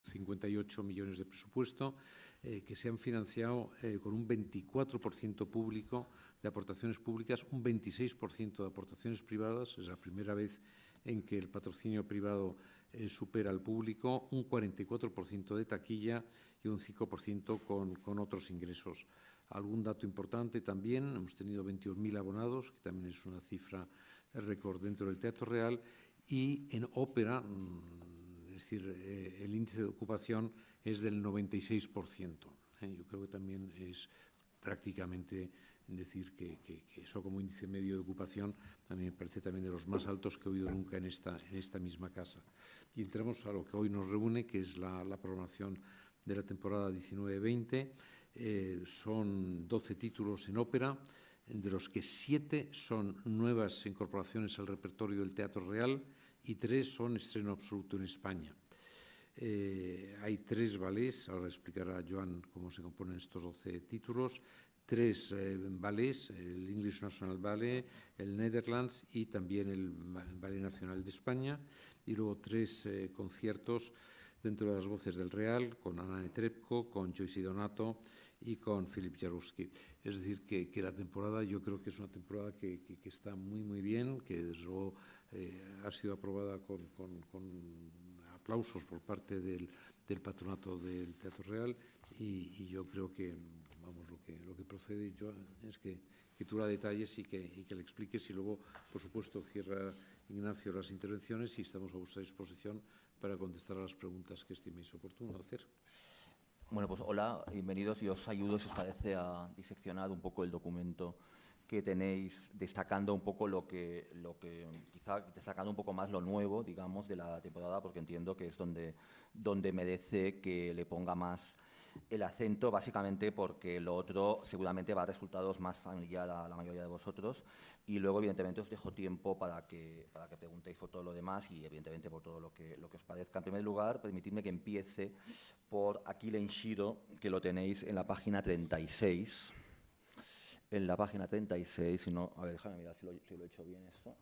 58 millones de presupuesto, que se han financiado con un 24% público de aportaciones públicas, un 26% de aportaciones privadas. Es la primera vez en que el patrocinio privado supera al público, un 44% de taquilla y un 5% con otros ingresos. Algún dato importante también, hemos tenido 21.000 abonados, que también es una cifra récord dentro del Teatro Real, y en ópera, es decir, el índice de ocupación es del 96%. Yo creo que también es prácticamente decir que eso como índice medio de ocupación también me parece también de los más altos que he oído nunca en esta misma casa. Y entramos a lo que hoy nos reúne, que es la programación de la temporada 19-20. Son 12 títulos en ópera, de los que 7 son nuevas incorporaciones al repertorio del Teatro Real y 3 son estreno absoluto en España. Hay 3 ballets, ahora explicará Joan cómo se componen estos 12 títulos, 3 ballets, el English National Ballet, el Netherlands y también el Ballet Nacional de España, y luego 3 conciertos dentro de las voces del Real, con Ana Netrebko, con Joyce Donato y con Philip Jaruski. Es decir, que la temporada yo creo que es una temporada que está muy, muy bien, que desde luego ha sido aprobada con aplausos por parte del patronato del Teatro Real, y yo creo que, vamos, lo que procede, Joan, es que tú la detalles y que le expliques, y luego, por supuesto, cierra Ignacio las intervenciones y estamos a vuestra disposición para contestar a las preguntas que estiméis oportuno hacer. Bueno, pues hola, bienvenidos, y os ayudo, si os parece, a diseccionar un poco el documento que tenéis, destacando un poco quizá destacando un poco más lo nuevo, digamos, de la temporada, porque entiendo que es donde merece que le ponga más el acento, básicamente porque lo otro seguramente va a resultaros más familiar a la mayoría de vosotros, y luego, evidentemente, os dejo tiempo para que preguntéis por todo lo demás y, evidentemente, por todo lo que os parezca. En primer lugar, permitidme que empiece por Aquile Inshiro, que lo tenéis en la página 36. En la página 36, si no, a ver, déjame mirar si lo he hecho bien esto.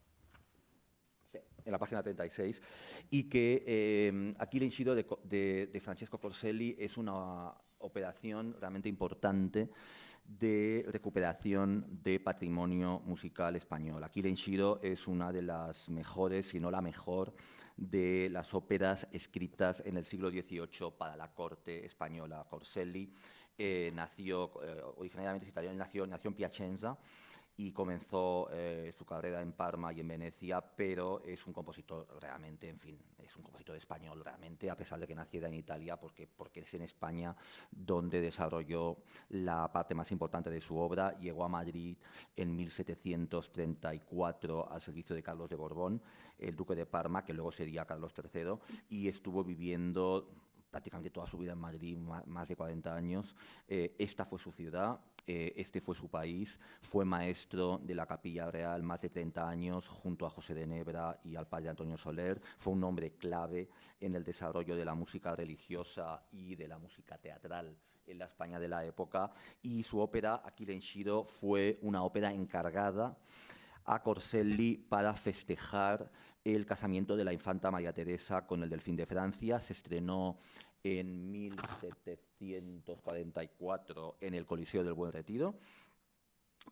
Sí, en la página 36, y que Aquile Inshiro de Francesco Corselli es una operación realmente importante de recuperación de patrimonio musical español. Aquile Inshiro es una de las mejores, si no la mejor, de las óperas escritas en el siglo XVIII para la corte española. Corselli nació, originariamente es italiano, nació en Piacenza, y comenzó su carrera en Parma y en Venecia, pero es un compositor realmente, en fin, es un compositor español realmente, a pesar de que naciera en Italia, porque es en España donde desarrolló la parte más importante de su obra. Llegó a Madrid en 1734 al servicio de Carlos de Borbón, el duque de Parma, que luego sería Carlos III, y estuvo viviendo prácticamente toda su vida en Madrid, más de 40 años. Esta fue su ciudad, este fue su país, fue maestro de la Capilla Real más de 30 años junto a José de Nebra y al padre Antonio Soler. Fue un hombre clave en el desarrollo de la música religiosa y de la música teatral en la España de la época, y su ópera, Aquile Inshiro, fue una ópera encargada a Corselli para festejar el casamiento de la infanta María Teresa con el delfín de Francia. Se estrenó en 1744 en el Coliseo del Buen Retiro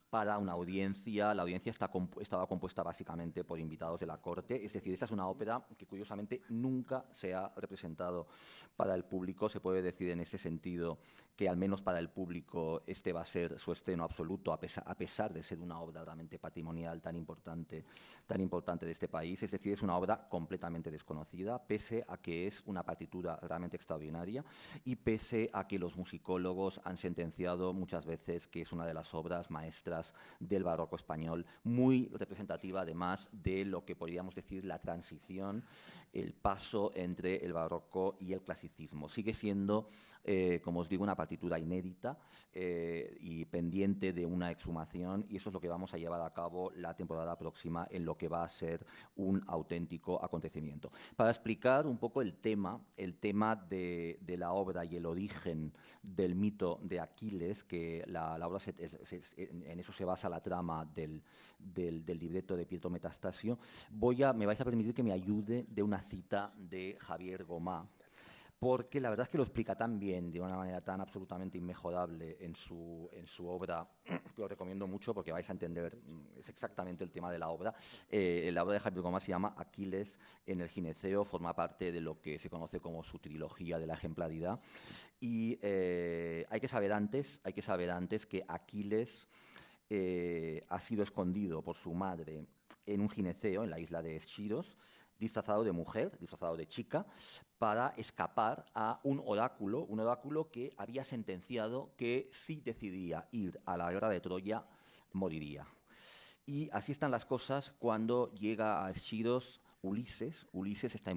para una audiencia. La audiencia estaba compuesta básicamente por invitados de la corte, es decir, esta es una ópera que curiosamente nunca se ha representado para el público. Se puede decir en ese sentido que, al menos para el público, este va a ser su estreno absoluto, a pesar de ser una obra realmente patrimonial tan importante de este país. Es decir, es una obra completamente desconocida, pese a que es una partitura realmente extraordinaria y pese a que los musicólogos han sentenciado muchas veces que es una de las obras maestras del barroco español, muy representativa además de lo que podríamos decir la transición, el paso entre el barroco y el clasicismo. Sigue siendo, como os digo, una partitura inédita y pendiente de una exhumación, y eso es lo que vamos a llevar a cabo la temporada próxima, en lo que va a ser un auténtico acontecimiento. Para explicar un poco el tema de la obra y el origen del mito de Aquiles, que la obra en eso se basa la trama del libreto de Pietro Metastasio, me vais a permitir que me ayude de una cita de Javier Gomá, porque la verdad es que lo explica tan bien, de una manera tan absolutamente inmejorable en su obra, que os recomiendo mucho porque vais a entender, es exactamente el tema de la obra. La obra de Javier Gomá se llama Aquiles en el gineceo, forma parte de lo que se conoce como su trilogía de la ejemplaridad. Y hay que saber antes que Aquiles ha sido escondido por su madre en un gineceo en la isla de Schiros, disfrazado de mujer, disfrazado de chica, para escapar a un oráculo que había sentenciado que si decidía ir a la guerra de Troya, moriría. Y así están las cosas cuando llega a Schiros Ulises. Ulises está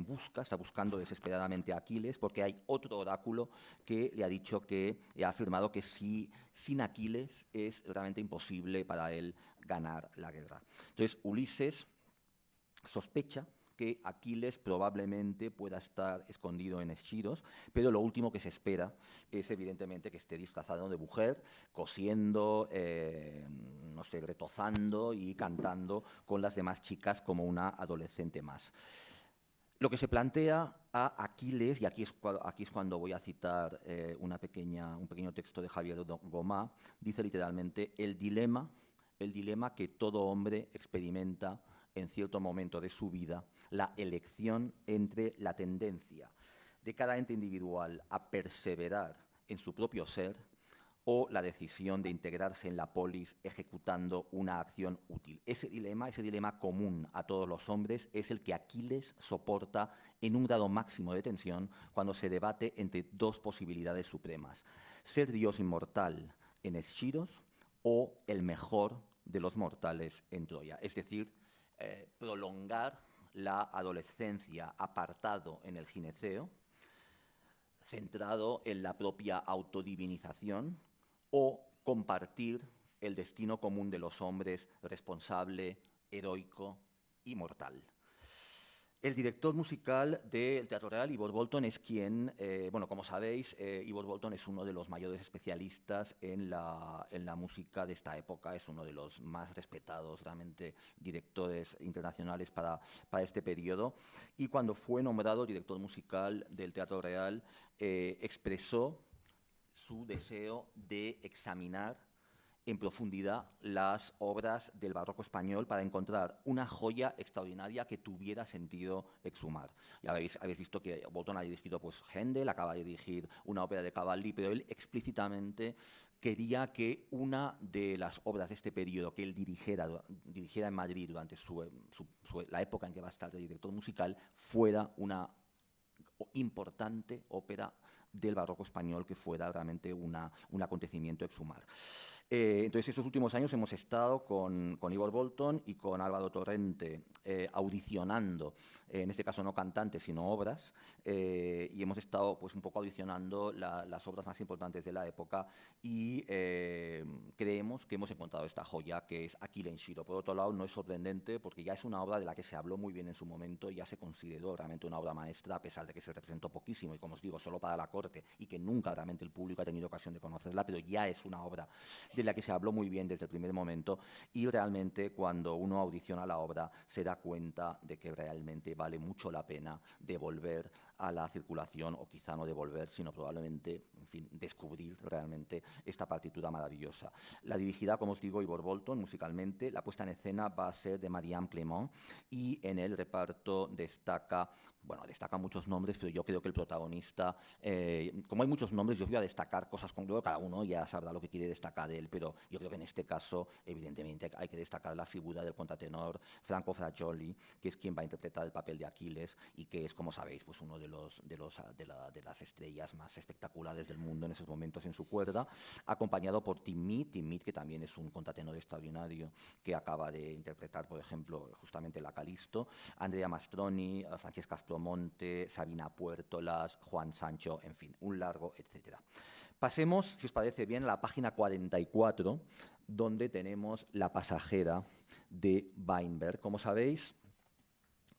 buscando desesperadamente a Aquiles, porque hay otro oráculo que le ha dicho ha afirmado que sin Aquiles es realmente imposible para él ganar la guerra. Entonces Ulises sospecha que Aquiles probablemente pueda estar escondido en Schiros, pero lo último que se espera es evidentemente que esté disfrazado de mujer, cosiendo, no sé, retozando y cantando con las demás chicas como una adolescente más. Lo que se plantea a Aquiles, y aquí es cuando voy a citar un pequeño texto de Javier Gomá, dice literalmente: el dilema que todo hombre experimenta en cierto momento de su vida, la elección entre la tendencia de cada ente individual a perseverar en su propio ser o la decisión de integrarse en la polis ejecutando una acción útil. Ese dilema común a todos los hombres es el que Aquiles soporta en un grado máximo de tensión cuando se debate entre dos posibilidades supremas: ser Dios inmortal en Schiros o el mejor de los mortales en Troya. Es decir, prolongar la adolescencia apartado en el gineceo, centrado en la propia autodivinización, o compartir el destino común de los hombres, responsable, heroico y mortal. El director musical del Teatro Real, Ivor Bolton, es quien, como sabéis, Ivor Bolton es uno de los mayores especialistas en la música de esta época, es uno de los más respetados realmente directores internacionales para este periodo, y cuando fue nombrado director musical del Teatro Real, expresó su deseo de examinar en profundidad las obras del barroco español para encontrar una joya extraordinaria que tuviera sentido exhumar. Ya habéis visto que Bolton ha dirigido Händel, acaba de dirigir una ópera de Cavalli, pero él explícitamente quería que una de las obras de este periodo que él dirigiera en Madrid durante la época en que va a estar de director musical fuera una importante ópera del barroco español, que fuera realmente un acontecimiento exhumar. Entonces, estos últimos años hemos estado con Ivor Bolton y con Álvaro Torrente audicionando, en este caso no cantantes, sino obras, y hemos estado un poco audicionando las obras más importantes de la época, y creemos que hemos encontrado esta joya que es Aquiles en Schiro. Por otro lado, no es sorprendente porque ya es una obra de la que se habló muy bien en su momento, ya se consideró realmente una obra maestra, a pesar de que se representó poquísimo y, como os digo, solo para la corte, y que nunca realmente el público ha tenido ocasión de conocerla, pero ya es una obra de la que se habló muy bien desde el primer momento, y realmente cuando uno audiciona la obra se da cuenta de que realmente vale mucho la pena devolver a la circulación, o quizá no devolver, sino probablemente, en fin, descubrir realmente esta partitura maravillosa. La dirigirá, como os digo, Ivor Bolton musicalmente. La puesta en escena va a ser de Marianne Clément, y en el reparto destacan muchos nombres, pero yo creo que el protagonista, como hay muchos nombres, yo voy a destacar cosas con luego cada uno ya sabrá lo que quiere destacar de él, pero yo creo que en este caso, evidentemente, hay que destacar la figura del contratenor Franco Fagioli, que es quien va a interpretar el papel de Aquiles, y que es, como sabéis, uno de las estrellas más espectaculares del mundo en esos momentos en su cuerda, acompañado por Tim Mead, que también es un contratenor extraordinario, que acaba de interpretar, por ejemplo, justamente la Calisto, Andrea Mastroni, Francesca Aspromonte, Sabina Puertolas, Juan Sancho, en fin, un largo etcétera. Pasemos, si os parece bien, a la página 44, donde tenemos La pasajera de Weinberg. Como sabéis,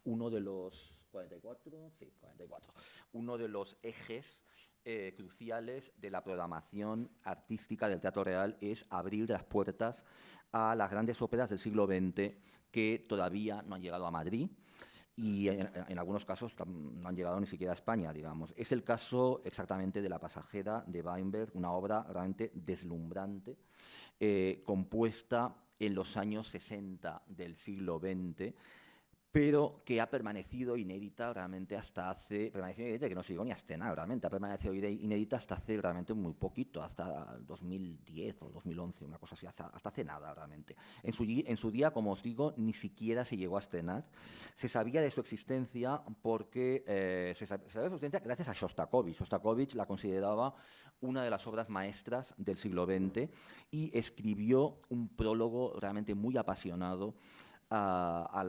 uno de los 44, sí, 44. Uno de los ejes cruciales de la programación artística del Teatro Real es abrir las puertas a las grandes óperas del siglo XX que todavía no han llegado a Madrid, y en algunos casos no han llegado ni siquiera a España, digamos. Es el caso exactamente de La pasajera de Weinberg, una obra realmente deslumbrante, compuesta en los años 60 del siglo XX, pero que ha permanecido inédita realmente hasta hace, que no se llegó ni a estrenar realmente, ha permanecido inédita hasta hace realmente muy poquito, hasta 2010 o 2011, una cosa así, hasta hace nada realmente. En su día, como os digo, ni siquiera se llegó a estrenar. Se sabía de su existencia porque se sabía de su existencia gracias a Shostakovich. Shostakovich la consideraba una de las obras maestras del siglo XX y escribió un prólogo realmente muy apasionado a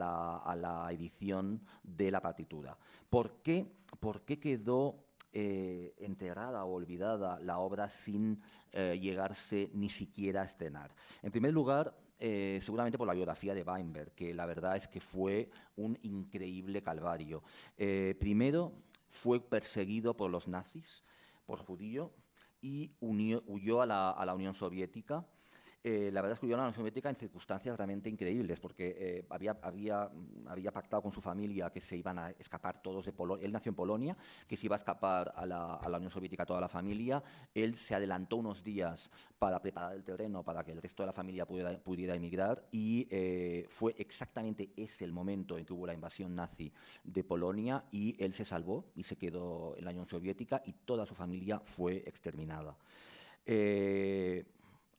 la edición de la partitura. ¿Por qué quedó enterrada o olvidada la obra sin llegarse ni siquiera a estrenar? En primer lugar, seguramente por la biografía de Weinberg, que la verdad es que fue un increíble calvario. Primero, fue perseguido por los nazis, por judío, y huyó a la Unión Soviética. La verdad es que huyó a la Unión Soviética en circunstancias realmente increíbles, porque había pactado con su familia que se iban a escapar todos de Polonia. Él nació en Polonia, que se iba a escapar a la Unión Soviética toda la familia. Él se adelantó unos días para preparar el terreno para que el resto de la familia pudiera emigrar, y fue exactamente ese el momento en que hubo la invasión nazi de Polonia, y él se salvó y se quedó en la Unión Soviética, y toda su familia fue exterminada.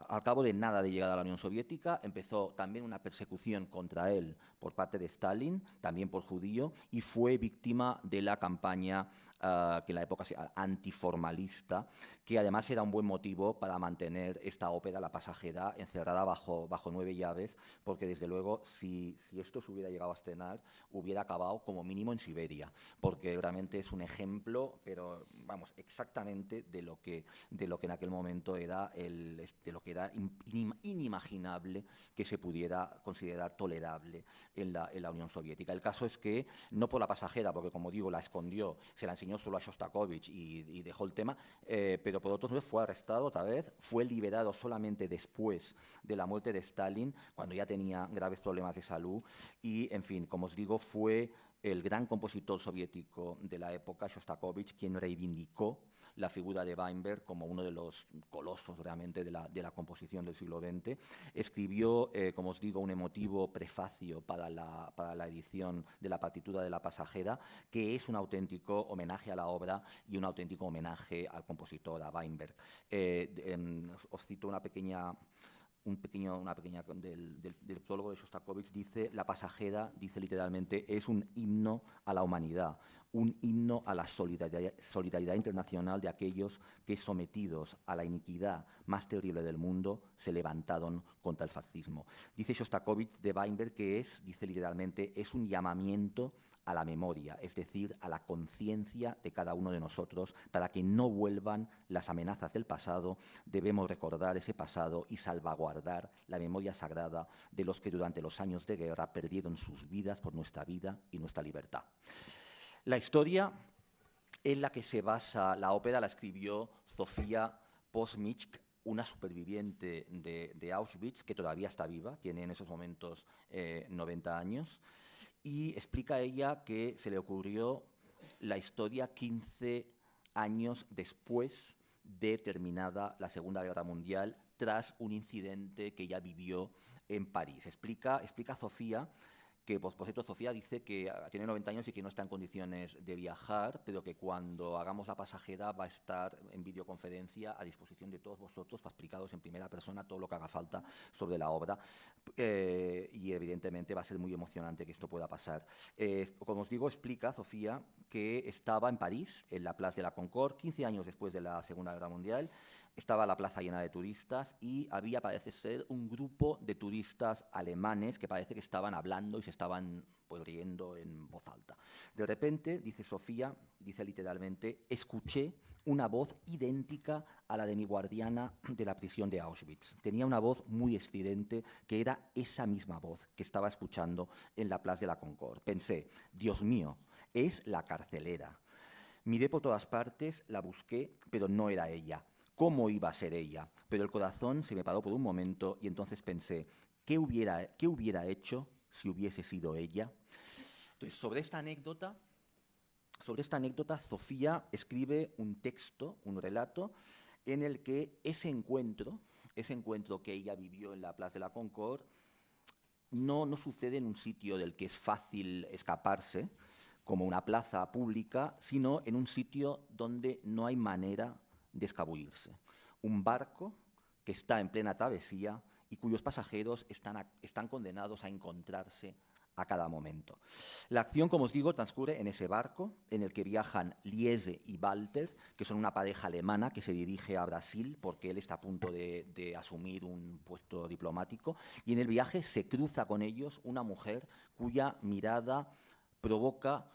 Al cabo de nada de llegada a la Unión Soviética, empezó también una persecución contra él por parte de Stalin, también por judío, y fue víctima de la campaña que en la época era antiformalista, que además era un buen motivo para mantener esta ópera, La pasajera, encerrada bajo 9 llaves, porque desde luego si esto se hubiera llegado a estrenar, hubiera acabado como mínimo en Siberia, porque realmente es un ejemplo, pero vamos, exactamente de lo que en aquel momento era inimaginable que se pudiera considerar tolerable en la Unión Soviética. El caso es que, no por La pasajera, porque como digo, la escondió, se la enseñó solo a Shostakovich y dejó el tema, pero por otros medios fue arrestado otra vez, fue liberado solamente después de la muerte de Stalin, cuando ya tenía graves problemas de salud, y, en fin, como os digo, fue el gran compositor soviético de la época, Shostakovich, quien reivindicó la figura de Weinberg como uno de los colosos realmente de la composición del siglo XX. Escribió, como os digo, un emotivo prefacio para la edición de la partitura de La pasajera, que es un auténtico homenaje a la obra y un auténtico homenaje al compositor, a Weinberg. Os cito una pequeña del prólogo de Shostakovich. Dice: La pasajera, dice literalmente, es un himno a la humanidad, un himno a la solidaridad internacional de aquellos que, sometidos a la iniquidad más terrible del mundo, se levantaron contra el fascismo. Dice Shostakovich de Weinberg que dice literalmente, es un llamamiento a la memoria, es decir, a la conciencia de cada uno de nosotros, para que no vuelvan las amenazas del pasado. Debemos recordar ese pasado y salvaguardar la memoria sagrada de los que durante los años de guerra perdieron sus vidas por nuestra vida y nuestra libertad. La historia en la que se basa la ópera la escribió Zofia Posmichk, una superviviente de Auschwitz, que todavía está viva, tiene en esos momentos 90 años, y explica ella que se le ocurrió la historia 15 años después de terminada la Segunda Guerra Mundial, tras un incidente que ella vivió en París. Explica Zofia que, por cierto, Zofia dice que tiene 90 años y que no está en condiciones de viajar, pero que cuando hagamos La pasajera va a estar en videoconferencia a disposición de todos vosotros para explicaros en primera persona todo lo que haga falta sobre la obra, y evidentemente va a ser muy emocionante que esto pueda pasar. Como os digo, explica Zofia que estaba en París, en la Place de la Concorde, 15 años después de la Segunda Guerra Mundial. Estaba la plaza llena de turistas y había, parece ser, un grupo de turistas alemanes que parece que estaban hablando y se estaban riendo en voz alta. De repente, dice Zofia, dice literalmente, escuché una voz idéntica a la de mi guardiana de la prisión de Auschwitz. Tenía una voz muy estridente, que era esa misma voz que estaba escuchando en la Place de la Concorde. Pensé, Dios mío, es la carcelera. Miré por todas partes, la busqué, pero no era ella. ¿Cómo iba a ser ella? Pero el corazón se me paró por un momento y entonces pensé, ¿qué hubiera hecho si hubiese sido ella? Entonces, sobre esta anécdota, Sofía escribe un texto, un relato, en el que ese encuentro que ella vivió en la Plaza de la Concorde, no sucede en un sitio del que es fácil escaparse, como una plaza pública, sino en un sitio donde no hay manera de escabullirse. Un barco que está en plena travesía y cuyos pasajeros están condenados a encontrarse a cada momento. La acción, como os digo, transcurre en ese barco en el que viajan Liese y Walter, que son una pareja alemana que se dirige a Brasil porque él está a punto de asumir un puesto diplomático, y en el viaje se cruza con ellos una mujer cuya mirada provoca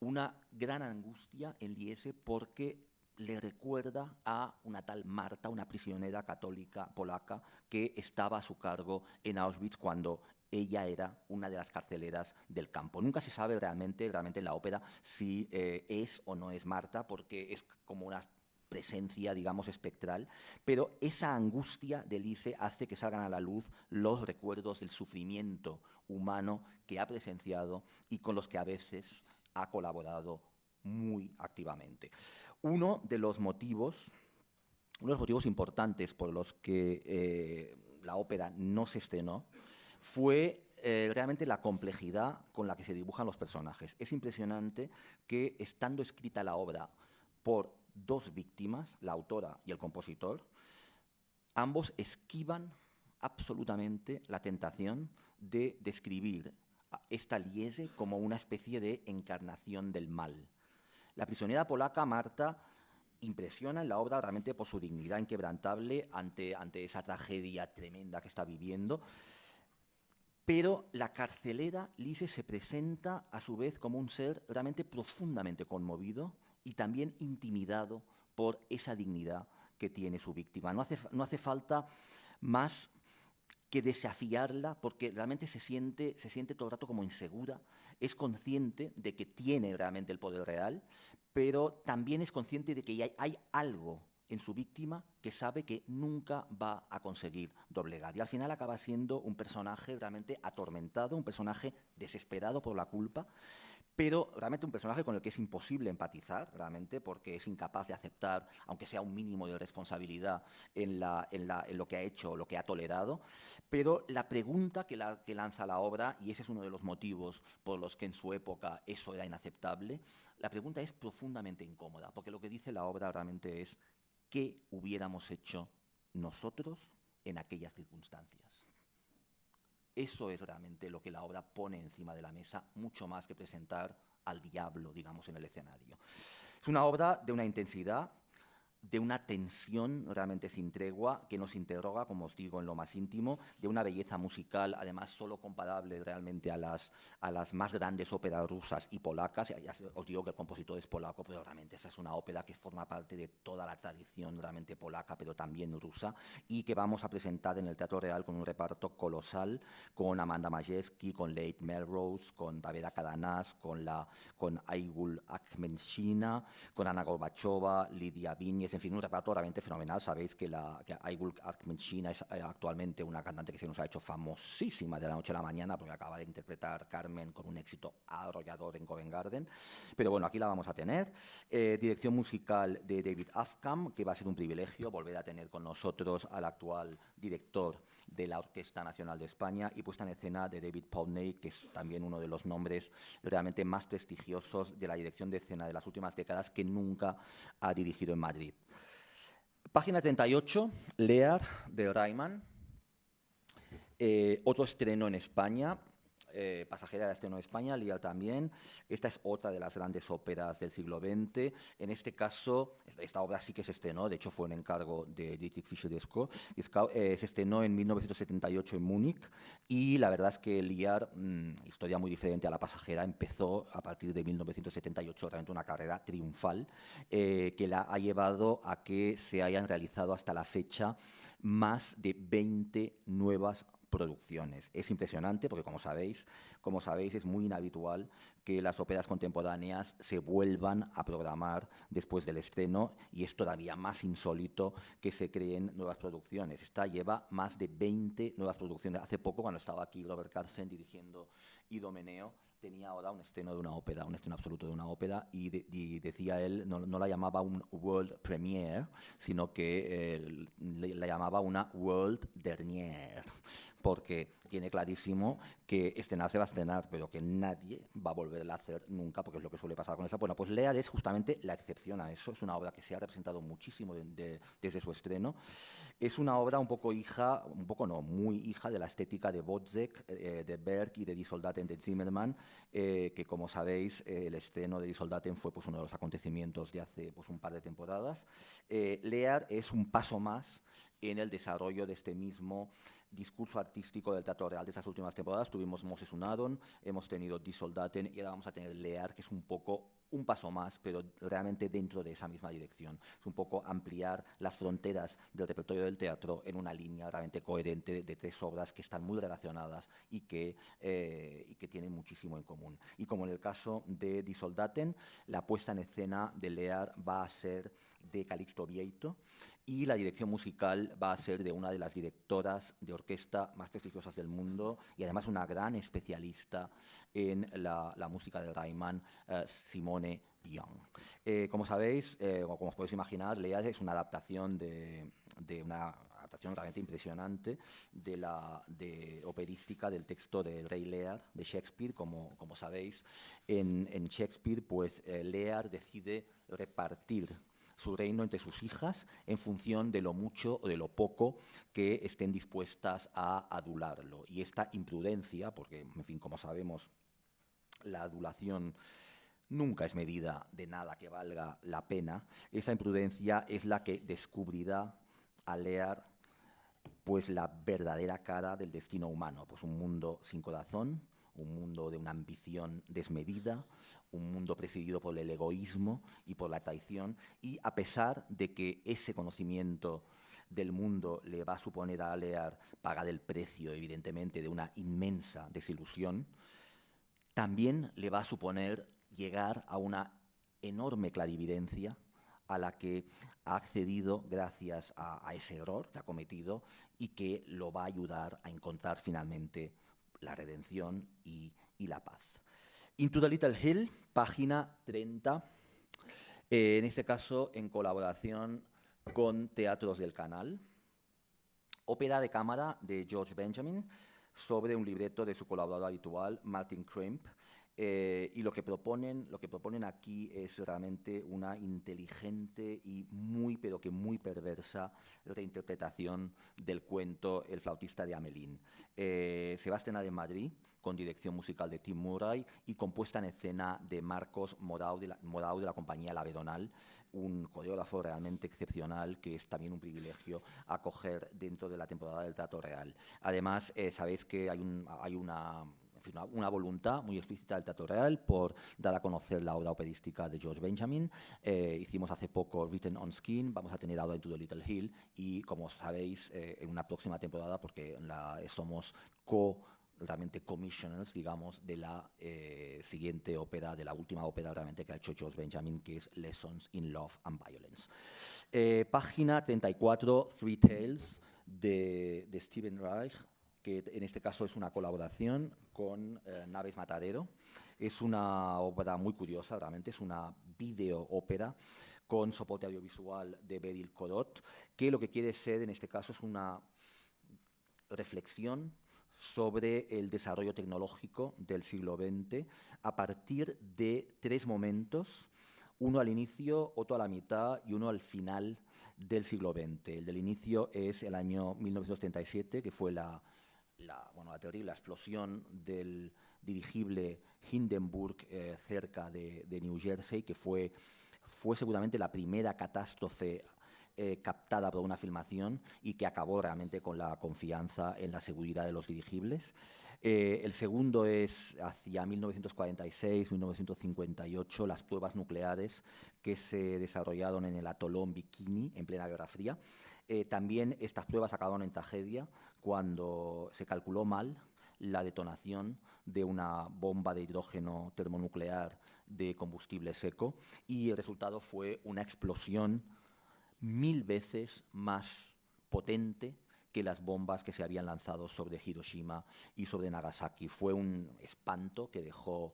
una gran angustia en Liese porque le recuerda a una tal Marta, una prisionera católica polaca que estaba a su cargo en Auschwitz cuando ella era una de las carceleras del campo. Nunca se sabe realmente en la ópera si es o no es Marta, porque es como una presencia, digamos, espectral, pero esa angustia de Lise hace que salgan a la luz los recuerdos del sufrimiento humano que ha presenciado y con los que a veces ha colaborado muy activamente. Uno de los motivos importantes por los que la ópera no se estrenó fue realmente la complejidad con la que se dibujan los personajes. Es impresionante que, estando escrita la obra por dos víctimas, la autora y el compositor, ambos esquivan absolutamente la tentación de describir a esta Liese como una especie de encarnación del mal. La prisionera polaca Marta impresiona en la obra realmente por su dignidad inquebrantable ante esa tragedia tremenda que está viviendo, pero la carcelera Lise se presenta a su vez como un ser realmente profundamente conmovido y también intimidado por esa dignidad que tiene su víctima. No hace falta más que desafiarla, porque realmente se siente todo el rato como insegura, es consciente de que tiene realmente el poder real, pero también es consciente de que hay algo en su víctima que sabe que nunca va a conseguir doblegar. Y al final acaba siendo un personaje realmente atormentado, un personaje desesperado por la culpa, pero realmente un personaje con el que es imposible empatizar, realmente, porque es incapaz de aceptar, aunque sea un mínimo de responsabilidad en lo que ha hecho o lo que ha tolerado. Pero la pregunta que lanza la obra, y ese es uno de los motivos por los que en su época eso era inaceptable, la pregunta es profundamente incómoda, porque lo que dice la obra realmente es: ¿qué hubiéramos hecho nosotros en aquellas circunstancias? Eso es realmente lo que la obra pone encima de la mesa, mucho más que presentar al diablo, digamos, en el escenario. Es una obra de una intensidad, de una tensión realmente sin tregua, que nos interroga, como os digo, en lo más íntimo, de una belleza musical, además solo comparable realmente a las más grandes óperas rusas y polacas. Ya os digo que el compositor es polaco, pero realmente esa es una ópera que forma parte de toda la tradición realmente polaca, pero también rusa, y que vamos a presentar en el Teatro Real con un reparto colosal, con Amanda Majewski, con Leigh Melrose, con Davida Kadanás, con Aigul Akmenshina, con Anna Gorbachova, Lidia Viñes, en fin, un reparto realmente fenomenal. Sabéis que Aigul Akmenshina es actualmente una cantante que se nos ha hecho famosísima de la noche a la mañana, porque acaba de interpretar Carmen con un éxito arrollador en Covent Garden. Pero bueno, aquí la vamos a tener. Dirección musical de David Afkam, que va a ser un privilegio volver a tener con nosotros al actual director de la Orquesta Nacional de España, y puesta en escena de David Powney, que es también uno de los nombres realmente más prestigiosos de la dirección de escena de las últimas décadas, que nunca ha dirigido en Madrid. Página 38, Lear, de Reimann. Otro estreno en España. Pasajera de estreno en España, Lear también. Esta es otra de las grandes óperas del siglo XX. En este caso, esta obra sí que se estrenó, de hecho fue un encargo de Dietrich Fischer-Dieskau. Se estrenó en 1978 en Múnich, y la verdad es que Lear, historia muy diferente a La Pasajera, empezó a partir de 1978 realmente una carrera triunfal que la ha llevado a que se hayan realizado hasta la fecha más de 20 nuevas producciones. Es impresionante porque, como sabéis, es muy inhabitual que las óperas contemporáneas se vuelvan a programar después del estreno, y es todavía más insólito que se creen nuevas producciones. Esta lleva más de 20 nuevas producciones. Hace poco, cuando estaba aquí Robert Carsen dirigiendo Idomeneo, tenía ahora un estreno de una ópera, un estreno absoluto de una ópera, y decía él, no la llamaba un world premiere, sino que la llamaba una world dernière, porque tiene clarísimo que estrenar se va a estrenar, pero que nadie va a volverla a hacer nunca, porque es lo que suele pasar con esa. Bueno, pues Lear es justamente la excepción a eso. Es una obra que se ha representado muchísimo desde su estreno. Es una obra un poco hija, un poco no, muy hija de la estética de Wozzeck, de Berg y de Die Soldaten de Zimmermann, que como sabéis, el estreno de Die Soldaten fue pues, uno de los acontecimientos de hace pues, un par de temporadas. Lear es un paso más en el desarrollo de este mismo discurso artístico del Teatro Real de esas últimas temporadas. Tuvimos Moses Unadon, hemos tenido Die Soldaten y ahora vamos a tener Lear, que es un poco un paso más, pero realmente dentro de esa misma dirección. Es un poco ampliar las fronteras del repertorio del teatro en una línea realmente coherente de tres obras que están muy relacionadas y que tienen muchísimo en común. Y como en el caso de Die Soldaten, la puesta en escena de Lear va a ser de Calixto Vieito y la dirección musical va a ser de una de las directoras de orquesta más prestigiosas del mundo y además una gran especialista en la música de Rayman, Simone Young. Como sabéis, o como os podéis imaginar, Lear es una adaptación de una adaptación realmente impresionante de operística del texto del Rey Lear de Shakespeare. Como sabéis, en Shakespeare, pues Lear decide repartir su reino entre sus hijas en función de lo mucho o de lo poco que estén dispuestas a adularlo. Y esta imprudencia, porque, en fin, como sabemos, la adulación nunca es medida de nada que valga la pena, esa imprudencia es la que descubrirá a Lear pues la verdadera cara del destino humano, pues un mundo sin corazón, un mundo de una ambición desmedida, un mundo presidido por el egoísmo y por la traición, y a pesar de que ese conocimiento del mundo le va a suponer a Lear pagar el precio, evidentemente, de una inmensa desilusión, también le va a suponer llegar a una enorme clarividencia a la que ha accedido gracias a ese error que ha cometido y que lo va a ayudar a encontrar finalmente la redención y la paz. Into the Little Hill, página 30, en este caso en colaboración con Teatros del Canal, ópera de cámara de George Benjamin sobre un libreto de su colaborador habitual, Martin Krimp. Y lo que proponen aquí es realmente una inteligente y pero que muy perversa reinterpretación del cuento El flautista de Hamelin. Se va a estrenar en Madrid con dirección musical de Tim Murray y con puesta en escena de Marcos Morau de la compañía La Vedonal, un coreógrafo realmente excepcional que es también un privilegio acoger dentro de la temporada del Teatro Real. Además, sabéis que hay una voluntad muy explícita del Teatro Real por dar a conocer la obra operística de George Benjamin. Hicimos hace poco Written on Skin, vamos a tener ahora Into the Little Hill y, como sabéis, en una próxima temporada, porque somos realmente commissioners, digamos, de la siguiente ópera, de la última ópera realmente que ha hecho George Benjamin, que es Lessons in Love and Violence. Página 34, Three Tales, de Stephen Reich, que en este caso es una colaboración con Naves Matadero. Es una obra muy curiosa, realmente es una videoópera con soporte audiovisual de Beryl Corot, que lo que quiere ser en este caso es una reflexión sobre el desarrollo tecnológico del siglo XX a partir de tres momentos, uno al inicio, otro a la mitad y uno al final del siglo XX. El del inicio es el año 1937, que fue la terrible explosión del dirigible Hindenburg cerca de New Jersey, que fue seguramente la primera catástrofe captada por una filmación y que acabó realmente con la confianza en la seguridad de los dirigibles. El segundo es hacia 1946-1958, las pruebas nucleares que se desarrollaron en el atolón Bikini en plena Guerra Fría. También estas pruebas acabaron en tragedia cuando se calculó mal la detonación de una bomba de hidrógeno termonuclear de combustible seco y el resultado fue una explosión 1000 veces más potente que las bombas que se habían lanzado sobre Hiroshima y sobre Nagasaki. Fue un espanto que dejó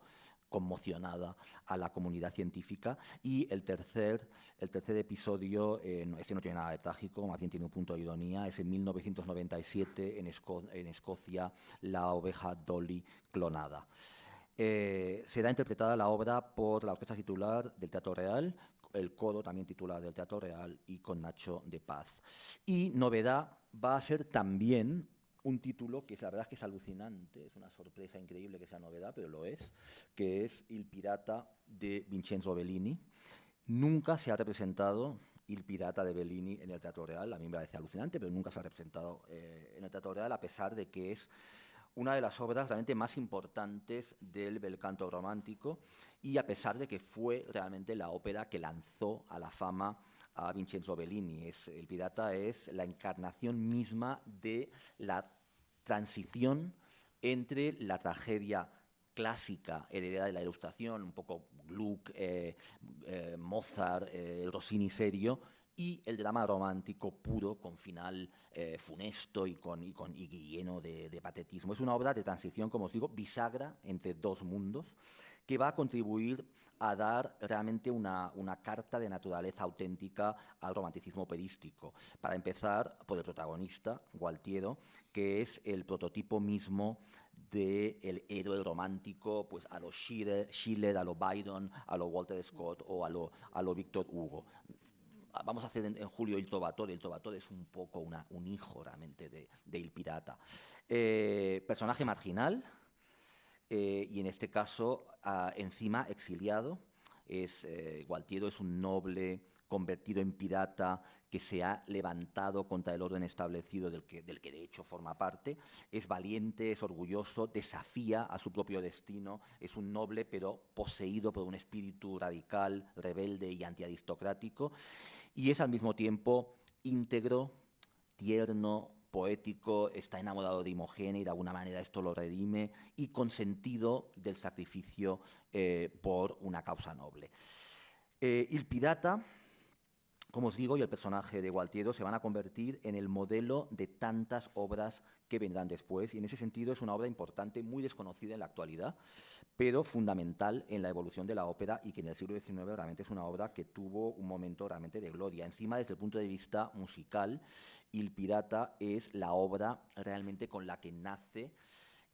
conmocionada a la comunidad científica. Y el tercer episodio, este no tiene nada de trágico, más bien tiene un punto de ironía, es en 1997 en Escocia, la oveja Dolly clonada. Será interpretada la obra por la orquesta titular del Teatro Real, el coro también titular del Teatro Real y con Nacho de Paz. Y novedad va a ser también un título que la verdad es que es alucinante, es una sorpresa increíble que sea novedad, pero lo es, que es Il Pirata de Vincenzo Bellini. Nunca se ha representado Il Pirata de Bellini en el Teatro Real, a mí me parece alucinante, pero nunca se ha representado en el Teatro Real, a pesar de que es una de las obras realmente más importantes del bel canto romántico y a pesar de que fue realmente la ópera que lanzó a la fama a Vincenzo Bellini. El Pirata es la encarnación misma de la transición entre la tragedia clásica heredera de la Ilustración, un poco Gluck, Mozart, Rossini serio, y el drama romántico puro, con final funesto y lleno de patetismo. Es una obra de transición, como os digo, bisagra entre dos mundos, que va a contribuir a dar realmente una carta de naturaleza auténtica al romanticismo operístico. Para empezar, por el protagonista, Gualtiero, que es el prototipo mismo del héroe romántico, pues a lo Schiller, a lo Byron, a lo Walter Scott o a lo Víctor Hugo. Vamos a hacer en julio Il Trovatore. Il Trovatore es un poco un hijo realmente de Il Pirata. Personaje marginal y en este caso encima exiliado. Gualtiero es un noble convertido en pirata que se ha levantado contra el orden establecido del que de hecho forma parte. Es valiente, es orgulloso, desafía a su propio destino. Es un noble pero poseído por un espíritu radical, rebelde y antiaristocrático. Y es al mismo tiempo íntegro, tierno, poético, está enamorado de Imogene y de alguna manera esto lo redime, y con sentido del sacrificio por una causa noble. Il Pirata, como os digo, y el personaje de Gualtiero se van a convertir en el modelo de tantas obras que vendrán después, y en ese sentido es una obra importante, muy desconocida en la actualidad, pero fundamental en la evolución de la ópera y que en el siglo XIX realmente es una obra que tuvo un momento realmente de gloria. Encima, desde el punto de vista musical, Il Pirata es la obra realmente con la que nace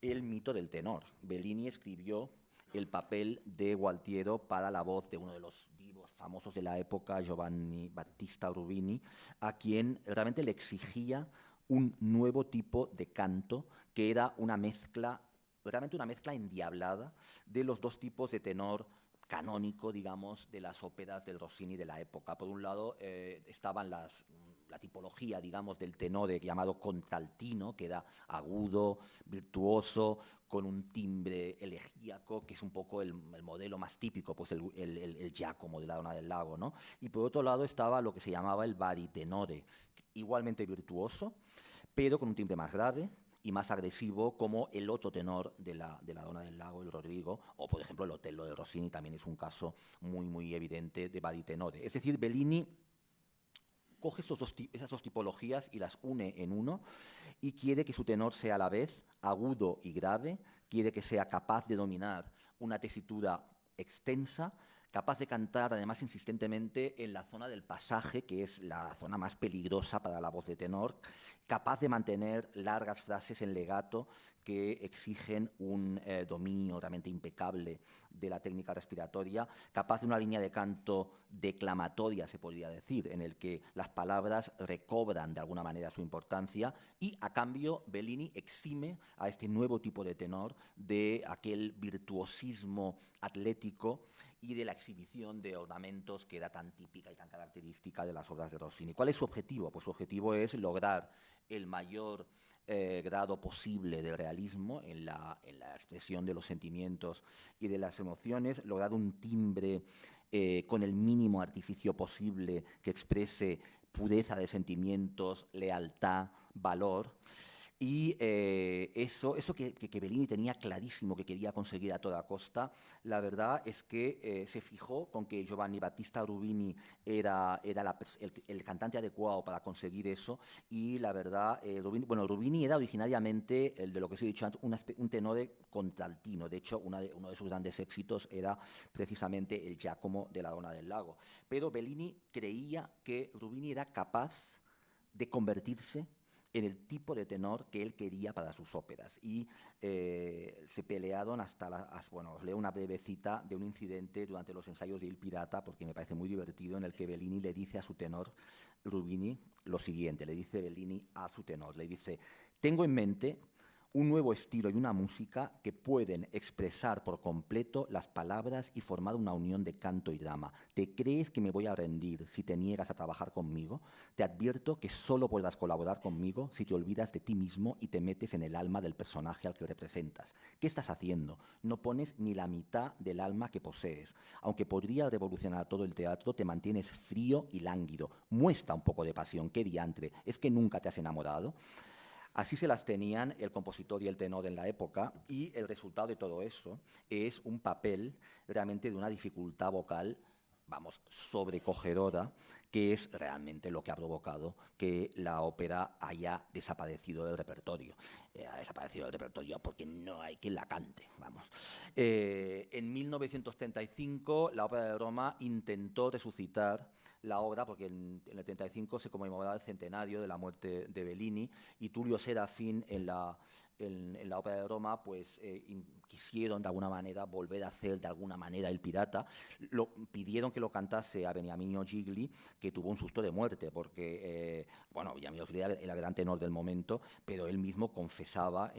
el mito del tenor. Bellini escribió el papel de Gualtiero para la voz de uno de los divos famosos de la época, Giovanni Battista Rubini, a quien realmente le exigía un nuevo tipo de canto que era una mezcla, realmente una mezcla endiablada de los dos tipos de tenor canónico, digamos, de las óperas del Rossini de la época. Por un lado estaban la tipología, digamos, del tenor llamado contraltino, que era agudo, virtuoso, con un timbre elegíaco, que es un poco el modelo más típico, pues el Giacomo de la Donna del Lago, ¿no? Y por otro lado estaba lo que se llamaba el baritenore, igualmente virtuoso, pero con un timbre más grave y más agresivo, como el otro tenor de la Donna del Lago, el Rodrigo, o por ejemplo el Otello de Rossini también es un caso muy, muy evidente de baritenore. Es decir, Bellini coge esas dos tipologías y las une en uno y quiere que su tenor sea a la vez agudo y grave, quiere que sea capaz de dominar una tesitura extensa, capaz de cantar además insistentemente en la zona del pasaje, que es la zona más peligrosa para la voz de tenor, capaz de mantener largas frases en legato que exigen un dominio realmente impecable de la técnica respiratoria, capaz de una línea de canto declamatoria, se podría decir, en el que las palabras recobran de alguna manera su importancia, y a cambio Bellini exime a este nuevo tipo de tenor de aquel virtuosismo atlético y de la exhibición de ornamentos que era tan típica y tan característica de las obras de Rossini. ¿Cuál es su objetivo? Pues su objetivo es lograr el mayor grado posible de realismo en la expresión de los sentimientos y de las emociones, lograr un timbre con el mínimo artificio posible que exprese pureza de sentimientos, lealtad, valor. Y eso que Bellini tenía clarísimo que quería conseguir a toda costa, la verdad es que se fijó con que Giovanni Battista Rubini era el cantante adecuado para conseguir eso, y la verdad, Rubini era originariamente, el de lo que os he dicho antes, un tenore contraltino. De hecho, uno de sus grandes éxitos era precisamente el Giacomo de la Donna del Lago. Pero Bellini creía que Rubini era capaz de convertirse en el tipo de tenor que él quería para sus óperas. Y se pelearon bueno, os leo una breve cita de un incidente durante los ensayos de Il Pirata, porque me parece muy divertido, en el que Bellini le dice a su tenor Rubini lo siguiente, le dice Bellini a su tenor, le dice: tengo en mente un nuevo estilo y una música que pueden expresar por completo las palabras y formar una unión de canto y drama. ¿Te crees que me voy a rendir si te niegas a trabajar conmigo? Te advierto que solo podrás colaborar conmigo si te olvidas de ti mismo y te metes en el alma del personaje al que representas. ¿Qué estás haciendo? No pones ni la mitad del alma que posees. Aunque podría revolucionar todo el teatro, te mantienes frío y lánguido. Muestra un poco de pasión. ¿Qué diantre? ¿Es que nunca te has enamorado? Así se las tenían el compositor y el tenor en la época, y el resultado de todo eso es un papel realmente de una dificultad vocal, vamos, sobrecogedora, que es realmente lo que ha provocado que la ópera haya desaparecido del repertorio. Ha desaparecido del repertorio porque no hay quien la cante, vamos. En 1935 la Ópera de Roma intentó resucitar la obra, porque en el 35 se conmemoraba el centenario de la muerte de Bellini, y Tullio Serafin en la Ópera de Roma pues quisieron de alguna manera volver a hacer de alguna manera El Pirata. Pidieron que lo cantase a Beniamino Gigli, que tuvo un susto de muerte, porque bueno, Beniamino Gigli era el gran tenor del momento, pero él mismo confesaba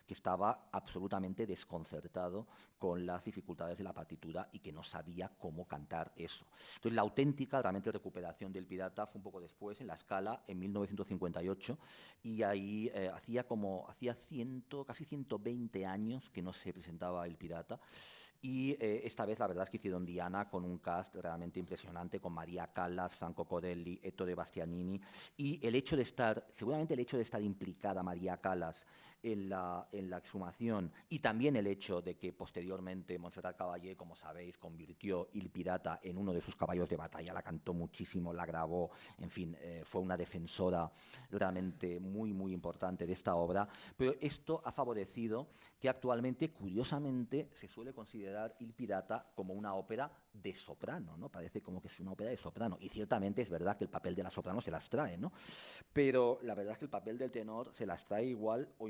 que estaba absolutamente desconcertado con las dificultades de la partitura y que no sabía cómo cantar eso. Entonces, la auténtica realmente recuperación del Pirata fue un poco después, en La Scala, en 1958, y ahí hacía casi 120 años que no se presentaba El Pirata. Y esta vez la verdad es que hicieron Diana con un cast realmente impresionante, con María Callas, Franco Corelli, Ettore Bastianini, y seguramente el hecho de estar implicada María Callas en la exhumación, y también el hecho de que posteriormente Montserrat Caballé, como sabéis, convirtió Il Pirata en uno de sus caballos de batalla, la cantó muchísimo, la grabó, en fin, fue una defensora realmente muy, muy importante de esta obra, pero esto ha favorecido que actualmente, curiosamente, se suele considerar Il Pirata como una ópera de soprano, ¿no? Parece como que es una ópera de soprano, y ciertamente es verdad que el papel de la soprano se las trae, ¿no? Pero la verdad es que el papel del tenor se las trae igual o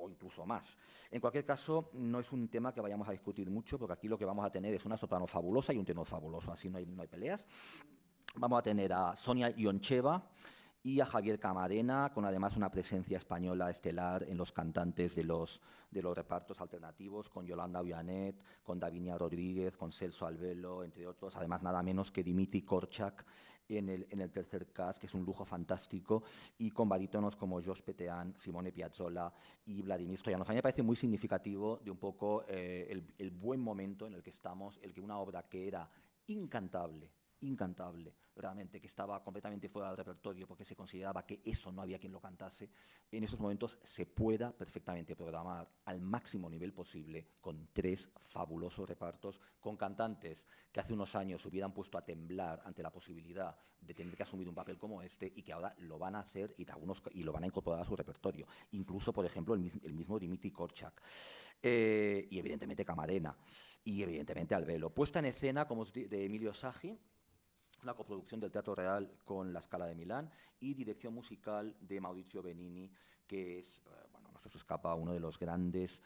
incluso más. En cualquier caso, no es un tema que vayamos a discutir mucho, porque aquí lo que vamos a tener es una soprano fabulosa y un tenor fabuloso, así no hay peleas. Vamos a tener a Sonia Ioncheva y a Javier Camarena, con además una presencia española estelar en los cantantes de los repartos alternativos, con Yolanda Vianet, con Davinia Rodríguez, con Celso Albelo, entre otros, además nada menos que Dimitri Korczak en el tercer cast, que es un lujo fantástico, y con barítonos como Jos Petean, Simone Piazzolla y Vladimir Stoyanov. A mí me parece muy significativo de un poco el buen momento en el que estamos, el que una obra que era incantable, realmente, que estaba completamente fuera del repertorio porque se consideraba que eso no había quien lo cantase, en esos momentos se pueda perfectamente programar al máximo nivel posible, con 3 fabulosos repartos, con cantantes que hace unos años se hubieran puesto a temblar ante la posibilidad de tener que asumir un papel como este, y que ahora lo van a hacer y lo van a incorporar a su repertorio. Incluso, por ejemplo, el mismo Dimitri Korczak. Y evidentemente Camarena. Y evidentemente Albelo. Puesta en escena de Emilio Sagi, una coproducción del Teatro Real con la Scala de Milán, y dirección musical de Maurizio Benini, que es, bueno, no se os escapa, uno de los grandes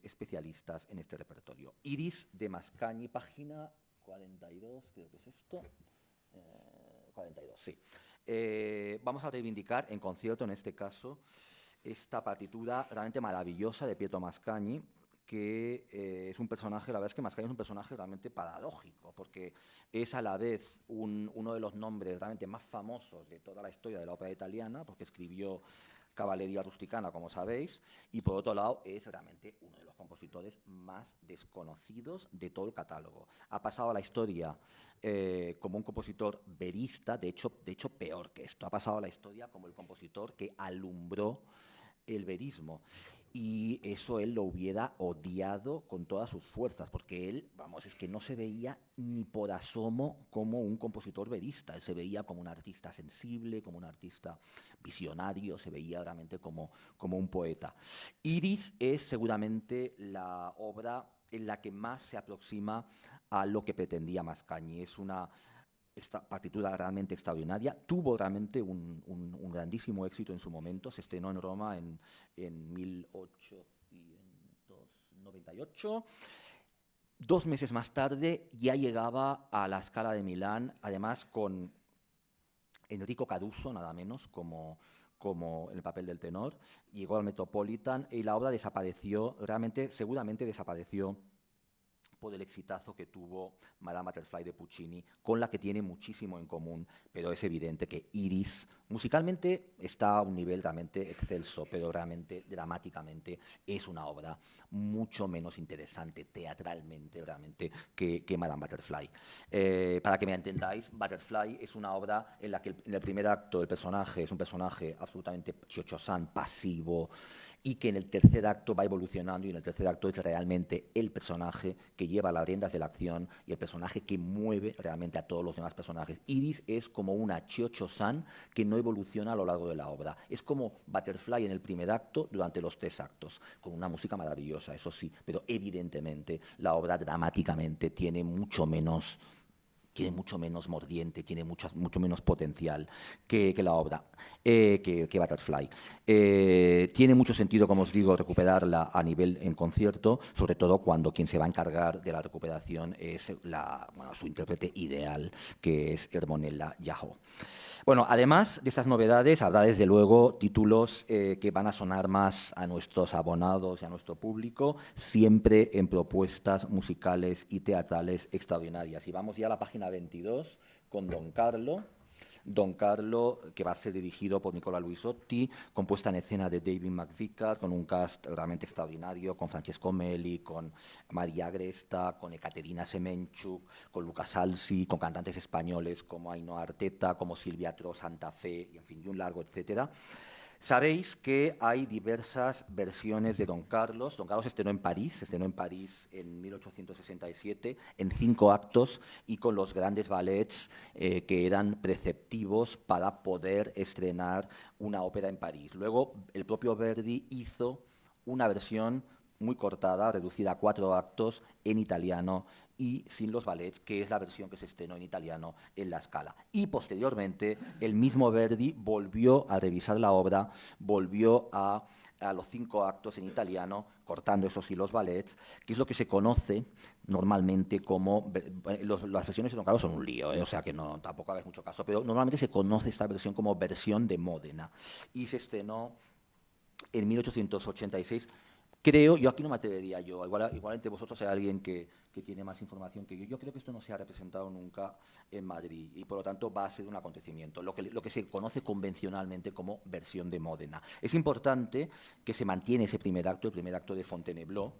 especialistas en este repertorio. Iris de Mascagni, página 42, creo que es esto. 42, sí. Vamos a reivindicar en concierto, en este caso, esta partitura realmente maravillosa de Pietro Mascagni, que es un personaje, la verdad es que Mascagni es un personaje realmente paradójico, porque es a la vez uno de los nombres realmente más famosos de toda la historia de la ópera italiana, porque escribió Cavalleria Rusticana, como sabéis, y por otro lado es realmente uno de los compositores más desconocidos de todo el catálogo. Ha pasado a la historia como un compositor verista, de hecho peor que esto, ha pasado a la historia como el compositor que alumbró el verismo. Y eso él lo hubiera odiado con todas sus fuerzas, porque él, vamos, es que no se veía ni por asomo como un compositor verista, él se veía como un artista sensible, como un artista visionario, se veía realmente como un poeta. Iris es seguramente la obra en la que más se aproxima a lo que pretendía Mascagni. Es una partitura realmente extraordinaria, tuvo realmente un grandísimo éxito en su momento, se estrenó en Roma en 1898. 2 meses más tarde ya llegaba a la Scala de Milán, además con Enrico Caruso, nada menos, como en el papel del tenor, llegó al Metropolitan y la obra desapareció, realmente, seguramente desapareció por el exitazo que tuvo Madame Butterfly de Puccini, con la que tiene muchísimo en común, pero es evidente que Iris musicalmente está a un nivel realmente excelso, pero realmente, dramáticamente, es una obra mucho menos interesante teatralmente realmente que Madame Butterfly. Para que me entendáis, Butterfly es una obra en la que en el primer acto el personaje es un personaje absolutamente Chio-Cho-san, pasivo, y que en el tercer acto va evolucionando y en el tercer acto es realmente el personaje que lleva las riendas de la acción y el personaje que mueve realmente a todos los demás personajes. Iris es como una Chio-Cho-san que no evoluciona a lo largo de la obra. Es como Butterfly en el primer acto durante los 3 actos, con una música maravillosa, eso sí, pero evidentemente la obra dramáticamente tiene mucho menos mordiente, tiene mucho menos potencial que la obra, que Butterfly. Tiene mucho sentido, como os digo, recuperarla a nivel en concierto, sobre todo cuando quien se va a encargar de la recuperación es su intérprete ideal, que es Hermonella Yahoo. Bueno, además de estas novedades, habrá desde luego títulos que van a sonar más a nuestros abonados y a nuestro público, siempre en propuestas musicales y teatrales extraordinarias. Y vamos ya a la página 22 con Don Carlo. Don Carlo, que va a ser dirigido por Nicola Luisotti, compuesta en escena de David McVicar, con un cast realmente extraordinario, con Francesco Meli, con María Agresta, con Ekaterina Semenchuk, con Lucas Alsi, con cantantes españoles como Ainhoa Arteta, como Silvia Tro Santa Fe, y en fin, y un largo etcétera. Sabéis que hay diversas versiones de Don Carlos. Don Carlos se estrenó en París en 1867, en 5 actos y con los grandes ballets que eran preceptivos para poder estrenar una ópera en París. Luego, el propio Verdi hizo una versión muy cortada, reducida a 4 actos en italiano y sin los ballets, que es la versión que se estrenó en italiano en la Scala. Y posteriormente, el mismo Verdi volvió a revisar la obra, volvió a los 5 actos en italiano, cortando eso sí los ballets, que es lo que se conoce normalmente como... las versiones de Don Carlos son un lío, o sea que no, tampoco hagáis mucho caso, pero normalmente se conoce esta versión como versión de Módena. Y se estrenó en 1886. Creo, yo aquí no me atrevería igual entre vosotros hay alguien que tiene más información que yo. Yo creo que esto no se ha representado nunca en Madrid y por lo tanto va a ser un acontecimiento, lo que se conoce convencionalmente como versión de Módena. Es importante que se mantiene ese primer acto, el primer acto de Fontainebleau,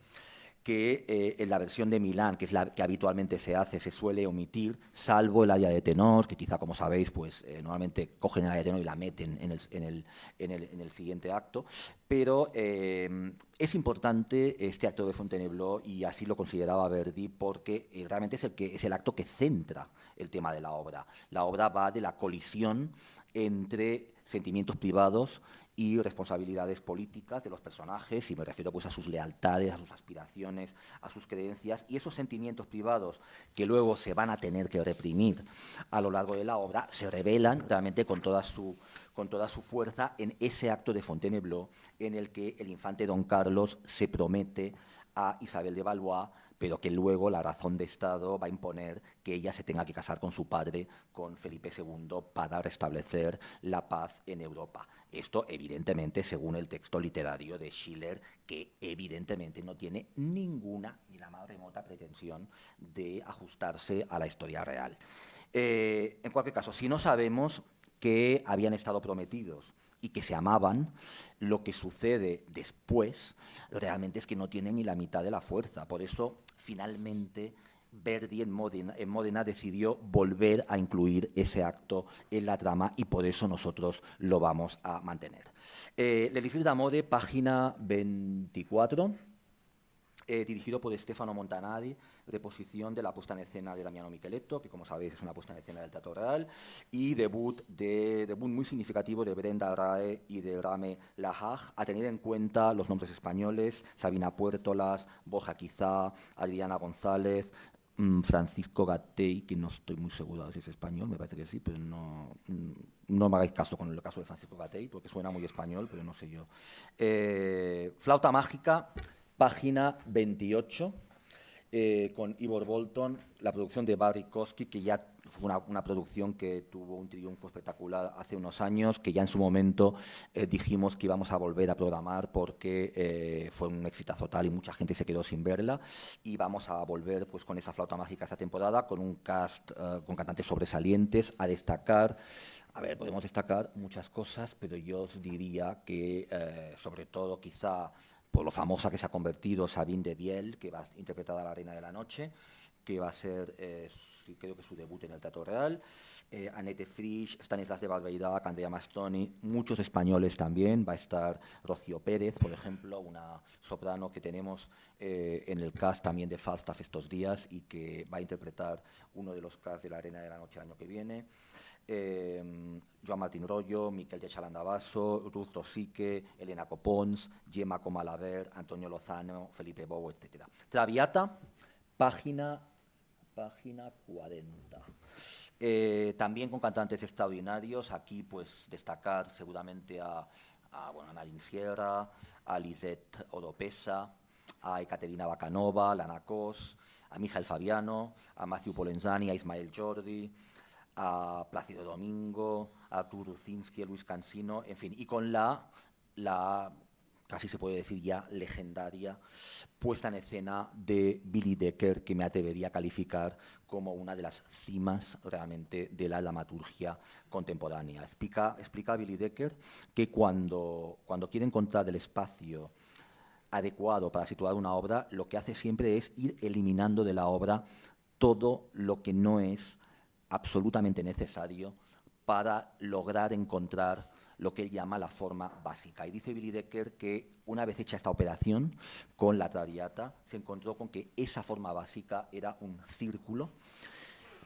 que en la versión de Milán, que es la que habitualmente se hace, se suele omitir, salvo el área de tenor, que quizá, como sabéis, pues normalmente cogen el área de tenor y la meten en el siguiente acto, pero es importante este acto de Fontainebleau y así lo consideraba Verdi porque realmente es el acto que centra el tema de la obra. La obra va de la colisión entre sentimientos privados y responsabilidades políticas de los personajes, y me refiero pues a sus lealtades, a sus aspiraciones, a sus creencias, y esos sentimientos privados que luego se van a tener que reprimir a lo largo de la obra, se revelan realmente con toda su fuerza en ese acto de Fontainebleau en el que el infante Don Carlos se promete a Isabel de Valois, pero que luego la razón de Estado va a imponer que ella se tenga que casar con su padre, con Felipe II, para restablecer la paz en Europa. Esto, evidentemente, según el texto literario de Schiller, que evidentemente no tiene ni la más remota pretensión de ajustarse a la historia real. En cualquier caso, si no sabemos que habían estado prometidos y que se amaban, lo que sucede después realmente es que no tienen ni la mitad de la fuerza. Por eso, finalmente, Verdi en Módena decidió volver a incluir ese acto en la trama y por eso nosotros lo vamos a mantener. L'Elixir d'Amore, página 24, dirigido por Stefano Montanari, reposición de la puesta en escena de Damiano Micheletto, que como sabéis es una puesta en escena del Teatro Real, y debut muy significativo de Brenda Rae y de Rame Lahaj, a tener en cuenta los nombres españoles: Sabina Puertolas, Borja Quizá, Adriana González, Francisco Gatell, que no estoy muy seguro de si es español, me parece que sí, pero no me hagáis caso con el caso de Francisco Gatell, porque suena muy español, pero no sé yo. Flauta Mágica, página 28, con Ivor Bolton, la producción de Barry Kosky, que ya fue una producción que tuvo un triunfo espectacular hace unos años, que ya en su momento dijimos que íbamos a volver a programar porque fue un exitazo tal y mucha gente se quedó sin verla, y vamos a volver pues con esa Flauta Mágica esta temporada, con un cast con cantantes sobresalientes a destacar. A ver, podemos destacar muchas cosas, pero yo os diría que sobre todo quizá por lo famosa que se ha convertido Sabine de Biel, que va a interpretar a la Reina de la Noche, que va a ser, creo que su debut en el Teatro Real. Annette Frisch, Stanislas de Balbeirac, Andrea Mastoni, muchos españoles también. Va a estar Rocío Pérez, por ejemplo, una soprano que tenemos en el cast también de Falstaff estos días y que va a interpretar uno de los casts de la Reina de la Noche el año que viene. Joan Martín Rollo, Miquel de Chalandavaso, Ruth Rosique, Elena Copons, Gemma Comalaver, Antonio Lozano, Felipe Bou, etc. Traviata, página 40. También con cantantes extraordinarios. Aquí pues destacar seguramente a Nadine Sierra, a Lisette Oropesa, a Ekaterina Bacanova, a Lana Cos, a Mijael Fabiano, a Matthew Polenzani, a Ismael Jordi, a Plácido Domingo, a Artur Rucinski, a Luis Cansino, en fin, y con la casi se puede decir ya legendaria puesta en escena de Billy Decker, que me atrevería a calificar como una de las cimas realmente de la dramaturgia contemporánea. Explica Billy Decker que cuando quiere encontrar el espacio adecuado para situar una obra, lo que hace siempre es ir eliminando de la obra todo lo que no es absolutamente necesario para lograr encontrar lo que él llama la forma básica. Y dice Billy Decker que una vez hecha esta operación con la Traviata, se encontró con que esa forma básica era un círculo.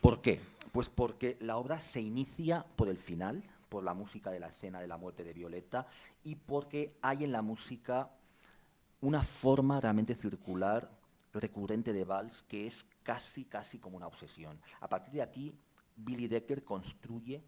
¿Por qué? Pues porque la obra se inicia por el final, por la música de la escena de la muerte de Violeta, y porque hay en la música una forma realmente circular, recurrente de vals, que es casi como una obsesión. A partir de aquí, Billy Decker construye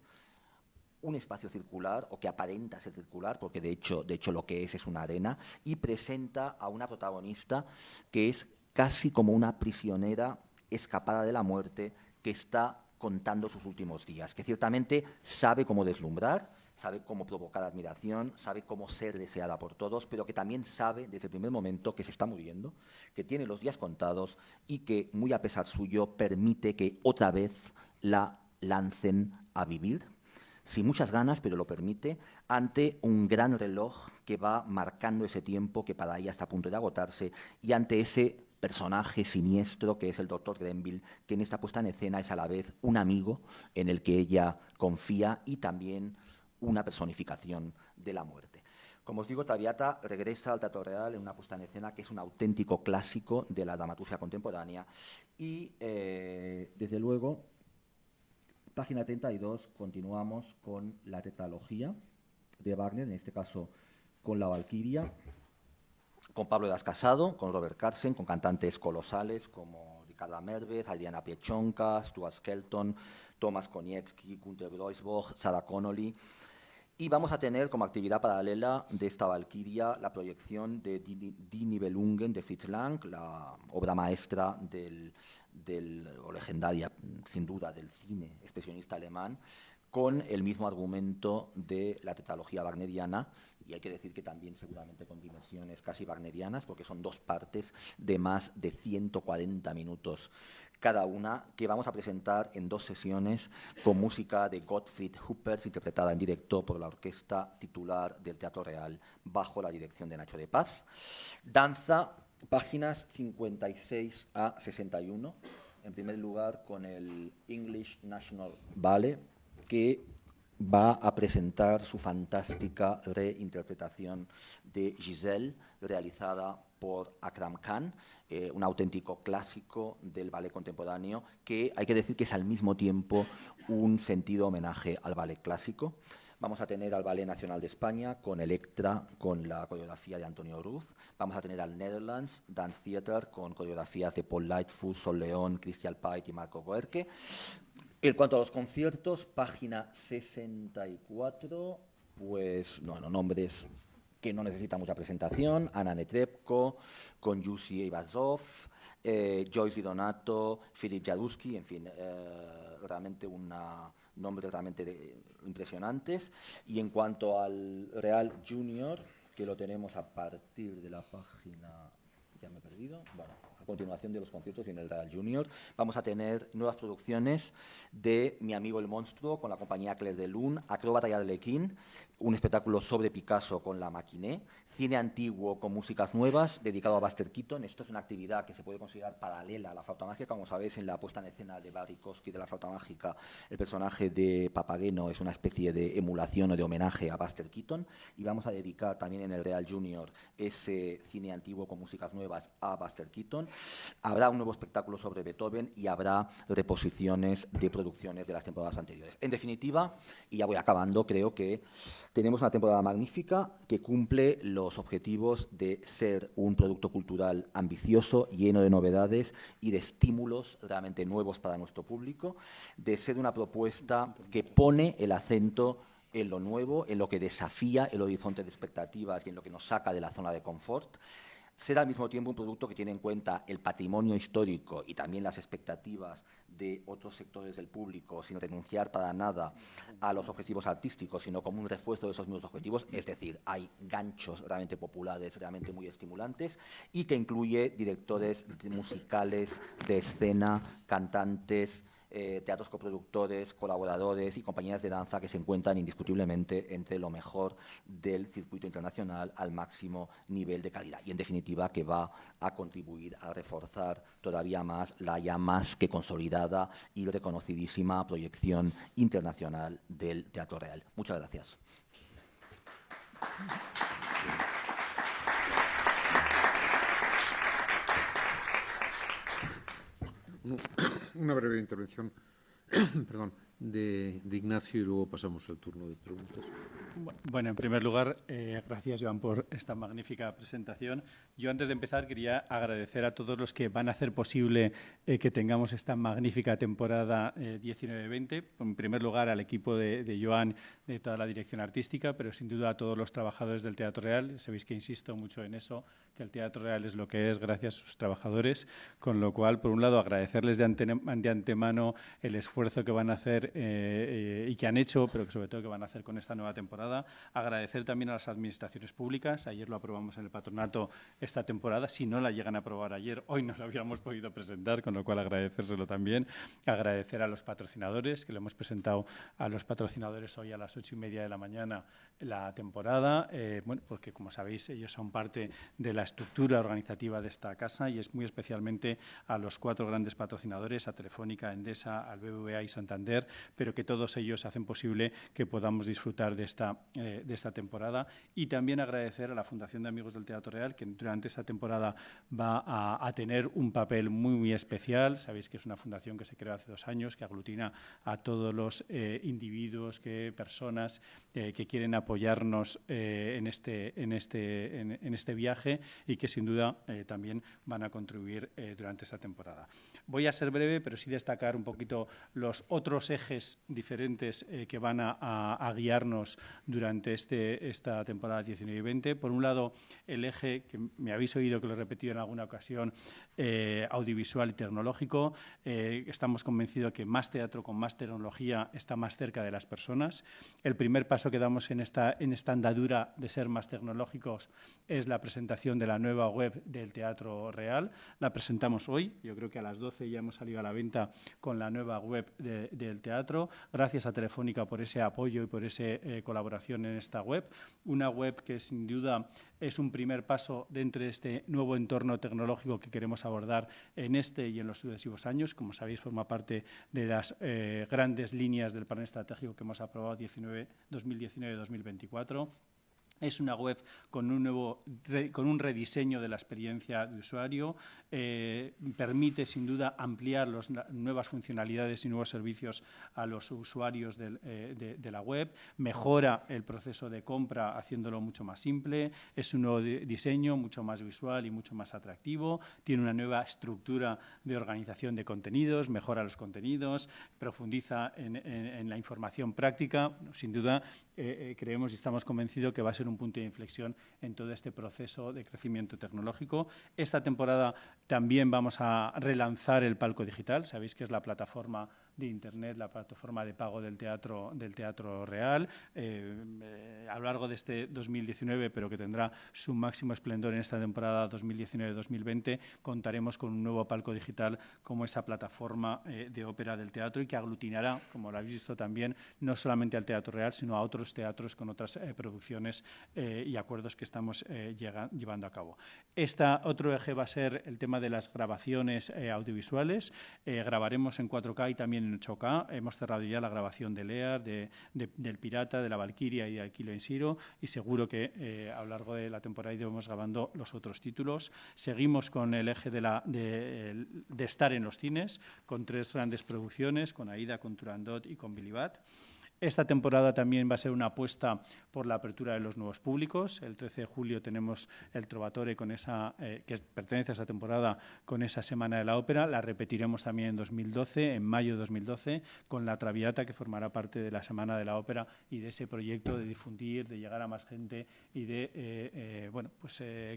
un espacio circular, o que aparenta ser circular, porque de hecho lo que es una arena, y presenta a una protagonista que es casi como una prisionera escapada de la muerte, que está contando sus últimos días, que ciertamente sabe cómo deslumbrar, sabe cómo provocar admiración, sabe cómo ser deseada por todos, pero que también sabe desde el primer momento que se está muriendo, que tiene los días contados y que, muy a pesar suyo, permite que otra vez la lancen a vivir, sin muchas ganas, pero lo permite, ante un gran reloj que va marcando ese tiempo que para ella está a punto de agotarse, y ante ese personaje siniestro que es el Dr. Grenville, que en esta puesta en escena es a la vez un amigo en el que ella confía y también una personificación de la muerte. Como os digo, Traviata regresa al Teatro Real en una puesta en escena que es un auténtico clásico de la dramaturgia contemporánea y, desde luego, página 32, continuamos con la tetralogía de Wagner, en este caso con La Valquiria, con Pablo Das Casado, con Robert Carsen, con cantantes colosales como Ricarda Mervez, Adriana Piechonka, Stuart Skelton, Thomas Konieczki, Günter Groisboch, Sarah Connolly. Y vamos a tener como actividad paralela de esta Valquiria la proyección de Die Nibelungen de Fritz Lang, la obra maestra o legendaria, sin duda, del cine expresionista alemán, con el mismo argumento de la tetralogía wagneriana, y hay que decir que también seguramente con dimensiones casi wagnerianas, porque son dos partes de más de 140 minutos cada una, que vamos a presentar en dos sesiones con música de Gottfried Huppers, interpretada en directo por la orquesta titular del Teatro Real, bajo la dirección de Nacho de Paz. Danza, páginas 56 a 61, en primer lugar, con el English National Ballet, que va a presentar su fantástica reinterpretación de Giselle, realizada por Akram Khan, un auténtico clásico del ballet contemporáneo, que hay que decir que es al mismo tiempo un sentido homenaje al ballet clásico. Vamos a tener al Ballet Nacional de España con Electra, con la coreografía de Antonio Ruz. Vamos a tener al Netherlands Dance Theatre con coreografías de Paul Lightfoot, Sol León, Christian Pite y Marco Goerke. En cuanto a los conciertos, página 64, pues nombres que no necesitan mucha presentación: Anna Netrebko, con Jussi Evazov, Joyce Di Donato, Filip Jaruski, en fin, realmente nombres realmente impresionantes. Y en cuanto al Real Junior, que lo tenemos a partir de la página, ya me he perdido, bueno, a continuación de los conciertos viene el Real Junior, vamos a tener nuevas producciones de Mi amigo el monstruo con la compañía Claire de Lune, Acróbata y Arlequín, un espectáculo sobre Picasso con la Maquiné, cine antiguo con músicas nuevas dedicado a Buster Keaton. Esto es una actividad que se puede considerar paralela a la flauta mágica. Como sabéis, en la puesta en escena de Barry Kosky de la flauta mágica, el personaje de Papageno es una especie de emulación o de homenaje a Buster Keaton, y vamos a dedicar también en el Real Junior ese cine antiguo con músicas nuevas a Buster Keaton. Habrá un nuevo espectáculo sobre Beethoven y habrá reposiciones de producciones de las temporadas anteriores. En definitiva, y ya voy acabando, creo que tenemos una temporada magnífica que cumple los objetivos de ser un producto cultural ambicioso, lleno de novedades y de estímulos realmente nuevos para nuestro público, de ser una propuesta que pone el acento en lo nuevo, en lo que desafía el horizonte de expectativas y en lo que nos saca de la zona de confort. Ser al mismo tiempo un producto que tiene en cuenta el patrimonio histórico y también las expectativas de otros sectores del público, sin renunciar para nada a los objetivos artísticos, sino como un refuerzo de esos mismos objetivos. Es decir, hay ganchos realmente populares, realmente muy estimulantes, y que incluye directores musicales, de escena, cantantes, teatros coproductores, colaboradores y compañías de danza que se encuentran indiscutiblemente entre lo mejor del circuito internacional al máximo nivel de calidad. Y, en definitiva, que va a contribuir a reforzar todavía más la ya más que consolidada y reconocidísima proyección internacional del Teatro Real. Muchas gracias. Una breve intervención perdón, de Ignacio y luego pasamos al turno de preguntas. Bueno, en primer lugar, gracias, Joan, por esta magnífica presentación. Yo, antes de empezar, quería agradecer a todos los que van a hacer posible que tengamos esta magnífica temporada 19-20. En primer lugar, al equipo de Joan, de toda la dirección artística, pero sin duda a todos los trabajadores del Teatro Real. Sabéis que insisto mucho en eso, que el Teatro Real es lo que es gracias a sus trabajadores, con lo cual, por un lado, agradecerles de antemano el esfuerzo que van a hacer y que han hecho, pero que sobre todo que van a hacer con esta nueva temporada. Agradecer también a las administraciones públicas. Ayer lo aprobamos en el patronato esta temporada. Si no la llegan a aprobar ayer, hoy no la habíamos podido presentar, con lo cual agradecérselo también. Agradecer a los patrocinadores, que le hemos presentado a los patrocinadores hoy a las 8:30 de la mañana la temporada, bueno, porque, como sabéis, ellos son parte de la estructura organizativa de esta casa, y es muy especialmente a los 4 grandes patrocinadores, a Telefónica, Endesa, al BBVA y Santander, pero que todos ellos hacen posible que podamos disfrutar de esta temporada. Y también agradecer a la Fundación de Amigos del Teatro Real, que durante esta temporada va a tener un papel muy especial. Sabéis que es una fundación que se creó hace 2 años, que aglutina a todos los individuos, personas que quieren apoyarnos en este viaje, y que sin duda también van a contribuir durante esta temporada. Voy a ser breve, pero sí destacar un poquito los otros ejes diferentes que van a guiarnos durante esta temporada 19 y 20. Por un lado, el eje, que me habéis oído que lo he repetido en alguna ocasión, audiovisual y tecnológico. Estamos convencidos que más teatro con más tecnología está más cerca de las personas. El primer paso que damos en esta andadura de ser más tecnológicos es la presentación de la nueva web del Teatro Real. La presentamos hoy. Yo creo que a las 12 ya hemos salido a la venta con la nueva web del teatro. teatro. Gracias a Telefónica por ese apoyo y por esa colaboración en esta web. Una web que sin duda es un primer paso dentro de este nuevo entorno tecnológico que queremos abordar en este y en los sucesivos años. Como sabéis, forma parte de las grandes líneas del plan estratégico que hemos aprobado 2019-2024. Es una web con un rediseño de la experiencia de usuario, permite sin duda ampliar las nuevas funcionalidades y nuevos servicios a los usuarios de la web, mejora el proceso de compra haciéndolo mucho más simple, es un nuevo diseño mucho más visual y mucho más atractivo, tiene una nueva estructura de organización de contenidos, mejora los contenidos, profundiza en la información práctica. Sin duda, creemos y estamos convencidos que va a ser un punto de inflexión en todo este proceso de crecimiento tecnológico. Esta temporada también vamos a relanzar el Palco Digital. Sabéis que es la plataforma de Internet, la plataforma de pago del Teatro Real, a lo largo de este 2019, pero que tendrá su máximo esplendor en esta temporada 2019-2020, contaremos con un nuevo Palco Digital como esa plataforma de ópera del teatro y que aglutinará, como lo habéis visto también, no solamente al Teatro Real, sino a otros teatros con otras producciones y acuerdos que estamos llevando a cabo. Otro eje va a ser el tema de las grabaciones audiovisuales. Grabaremos en 4K y también en 8K. Hemos cerrado ya la grabación de Lear, del Pirata, de la Valquiria y de Aquilo en Siro, y seguro que a lo largo de la temporada iremos grabando los otros títulos. Seguimos con el eje de estar en los cines, con 3 grandes producciones, con Aida, con Turandot y con Billy Bat. Esta temporada también va a ser una apuesta por la apertura de los nuevos públicos. El 13 de julio tenemos el Trovatore que pertenece a esta temporada, con esa Semana de la Ópera. La repetiremos también en 2012, en mayo de 2012, con la Traviata, que formará parte de la Semana de la Ópera y de ese proyecto de difundir, de llegar a más gente y de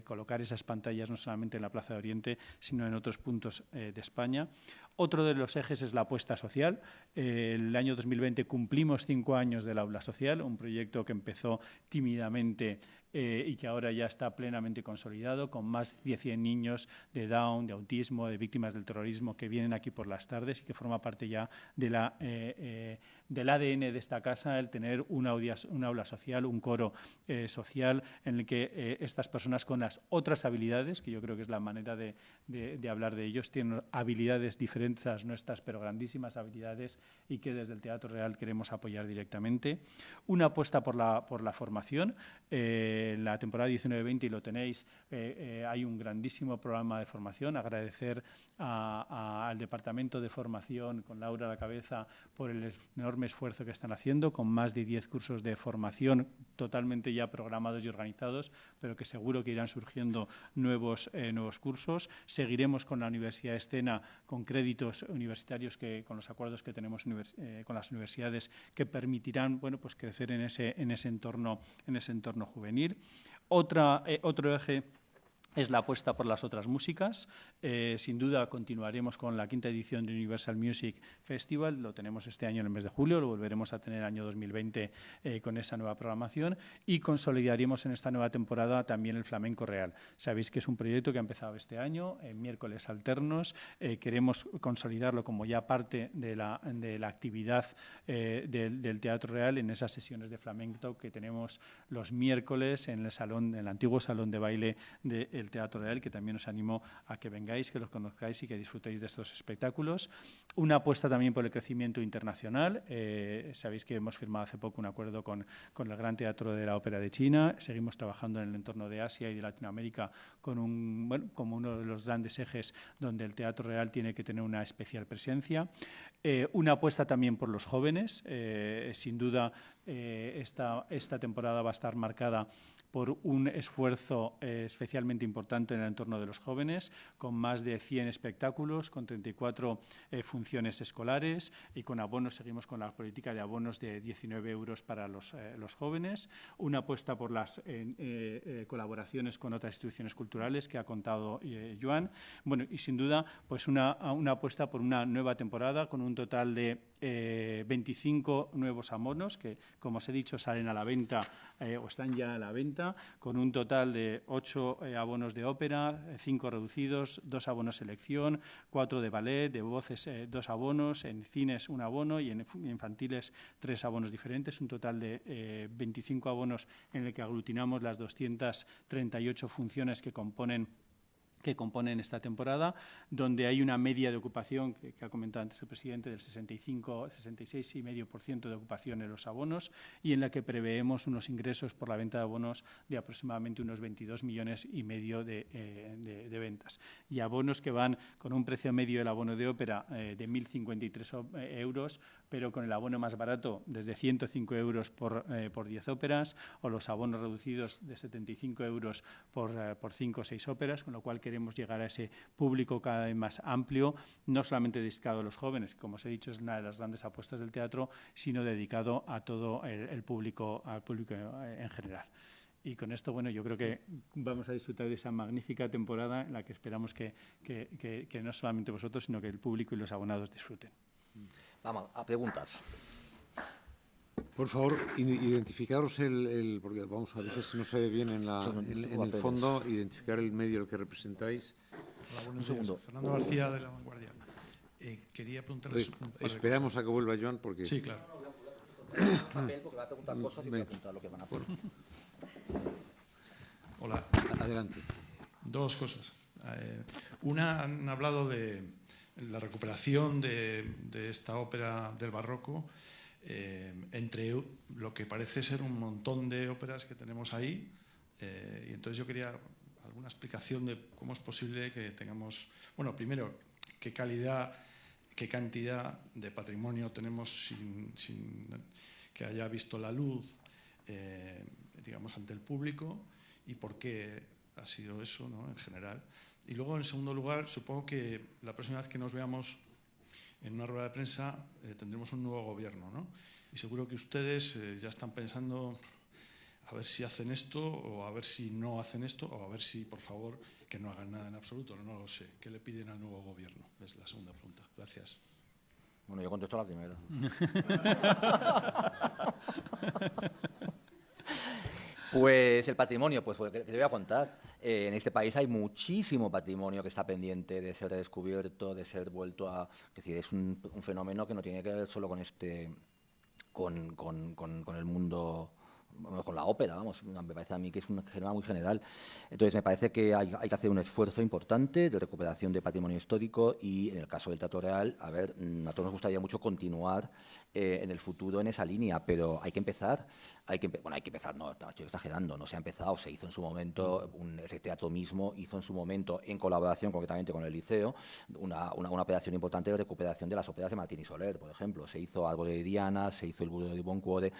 colocar esas pantallas no solamente en la Plaza de Oriente, sino en otros puntos de España. Otro de los ejes es la apuesta social. El año 2020 cumplimos 5 años del Aula Social, un proyecto que empezó tímidamente y que ahora ya está plenamente consolidado, con más de 100 niños de Down, de autismo, de víctimas del terrorismo que vienen aquí por las tardes y que forma parte ya del ADN de esta casa, el tener un aula social, un coro social en el que estas personas con las otras habilidades, que yo creo que es la manera de hablar de ellos, tienen habilidades diferentes a las nuestras, pero grandísimas habilidades y que desde el Teatro Real queremos apoyar directamente. Una apuesta por la formación. En la temporada 19-20, y lo tenéis, hay un grandísimo programa de formación. Agradecer al Departamento de Formación, con Laura a la cabeza, por el enorme esfuerzo que están haciendo, con más de 10 cursos de formación totalmente ya programados y organizados, pero que seguro que irán surgiendo nuevos cursos. Seguiremos con la Universidad Escena, con créditos universitarios con los acuerdos que tenemos con las universidades, que permitirán crecer en ese entorno juvenil. Otro eje es la apuesta por las otras músicas. Sin duda continuaremos con la 5ª edición de Universal Music Festival. Lo tenemos este año en el mes de julio, lo volveremos a tener el año 2020 con esa nueva programación, y consolidaremos en esta nueva temporada también el Flamenco Real. Sabéis que es un proyecto que ha empezado este año, en miércoles alternos. Queremos consolidarlo como ya parte de la actividad del Teatro Real en esas sesiones de flamenco que tenemos los miércoles en el antiguo salón de baile del Teatro Real, que también os animo a que vengáis, que los conozcáis y que disfrutéis de estos espectáculos. Una apuesta también por el crecimiento internacional. Sabéis que hemos firmado hace poco un acuerdo con el Gran Teatro de la Ópera de China. Seguimos trabajando en el entorno de Asia y de Latinoamérica como uno de los grandes ejes donde el Teatro Real tiene que tener una especial presencia. Una apuesta también por los jóvenes. Sin duda, esta temporada va a estar marcada por un esfuerzo especialmente importante en el entorno de los jóvenes, con más de 100 espectáculos, con 34 funciones escolares y con abonos. Seguimos con la política de abonos de 19 euros para los jóvenes. Una apuesta por las colaboraciones con otras instituciones culturales que ha contado Joan. Y sin duda, pues una apuesta por una nueva temporada con un total de 25 nuevos abonos que como os he dicho, salen a la venta o están ya a la venta, con un total de 8 abonos de ópera, 5 reducidos, 2 abonos selección, 4 de ballet, de voces 2 abonos, en cines 1 abono y en infantiles 3 abonos diferentes, un total de 25 abonos en el que aglutinamos las 238 funciones que componen esta temporada, donde hay una media de ocupación, que ha comentado antes el presidente, del 66,5% de ocupación en los abonos y en la que preveemos unos ingresos por la venta de abonos de aproximadamente unos 22,5 millones de ventas. Y abonos que van con un precio medio del abono de ópera de 1.053 euros, pero con el abono más barato desde 105 euros por 10 óperas, o los abonos reducidos de 75 euros por 5 o 6 óperas, con lo cual queremos llegar a ese público cada vez más amplio, no solamente dedicado a los jóvenes, que como os he dicho es una de las grandes apuestas del teatro, sino dedicado a todo el público, al público en general. Y con esto, bueno, yo creo que vamos a disfrutar de esa magnífica temporada en la que esperamos que no solamente vosotros, sino que el público y los abonados disfruten. Vamos a preguntas. Por favor, identificaros porque vamos, a veces no se ve bien en el fondo, identificar el medio al que representáis. Hola, buenos Un días. segundo. Fernando García, de La Vanguardia. Quería preguntarles un par de Esperamos cosas. a que vuelva Joan porque... Sí, claro. Papel, porque va a preguntar cosas y voy a apuntar lo que van a hacer. Hola. Adelante. Dos cosas. Una, han hablado de la recuperación de esta ópera del barroco entre lo que parece ser un montón de óperas que tenemos ahí. Y entonces yo quería alguna explicación de cómo es posible que tengamos... Bueno, primero, qué calidad, qué cantidad de patrimonio tenemos sin que haya visto la luz, digamos, ante el público, y por qué ha sido eso, ¿no?, en general. Y luego, en segundo lugar, supongo que la próxima vez que nos veamos en una rueda de prensa tendremos un nuevo gobierno, ¿no? Y seguro que ustedes ya están pensando a ver si hacen esto o a ver si no hacen esto o a ver si, por favor, que no hagan nada en absoluto. No lo sé. ¿Qué le piden al nuevo gobierno? Es la segunda pregunta. Gracias. Bueno, yo contesto la primera. Pues el patrimonio, pues que te voy a contar. En este país hay muchísimo patrimonio que está pendiente de ser redescubierto, de ser vuelto a... Es decir, es un fenómeno que no tiene que ver solo con con el mundo, con la ópera, vamos, me parece a mí que es un género muy general. Entonces, me parece que hay que hacer un esfuerzo importante de recuperación de patrimonio histórico y, en el caso del Teatro Real, a ver, a todos nos gustaría mucho continuar en el futuro en esa línea, pero hay que empezar. No, estoy exagerando, no se ha empezado, se hizo en su momento, ese teatro mismo hizo en su momento, en colaboración concretamente con el Liceo, una operación importante de recuperación de las óperas de Martín y Soler, por ejemplo. Se hizo algo de Diana, se hizo el Burro de Boncuore,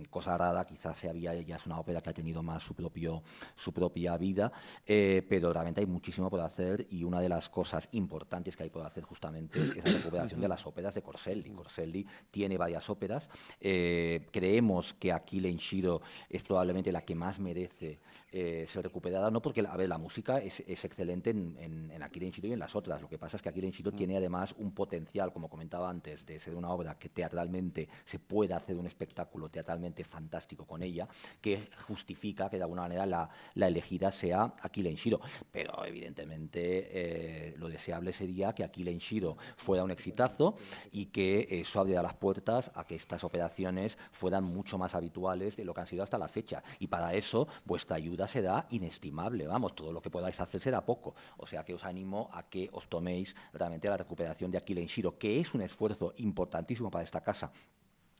Cosa Rara, quizás ya es una ópera que ha tenido más su propia vida, pero realmente hay muchísimo por hacer, y una de las cosas importantes que hay por hacer justamente es la recuperación de las óperas de Corselli. Corselli tiene varias óperas, creemos que Achille in Shiro es probablemente la que más merece ser recuperada, no porque, a ver, la música es excelente en Achille in Shiro y en las otras. Lo que pasa es que Achille in Shiro tiene además un potencial, como comentaba antes, de ser una obra que teatralmente se pueda hacer un espectáculo teatralmente fantástico con ella, que justifica que de alguna manera la elegida sea Achille in Shiro. Pero evidentemente lo deseable sería que Achille in Shiro fuera un exitazo y que eso abriera las puertas a que estas operaciones fueran mucho más habituales de lo que han sido hasta la fecha. Y para eso vuestra ayuda será inestimable. Vamos, todo lo que podáis hacer será poco. O sea que os animo a que os toméis realmente la recuperación de Achille in Shiro, que es un esfuerzo importantísimo para esta casa.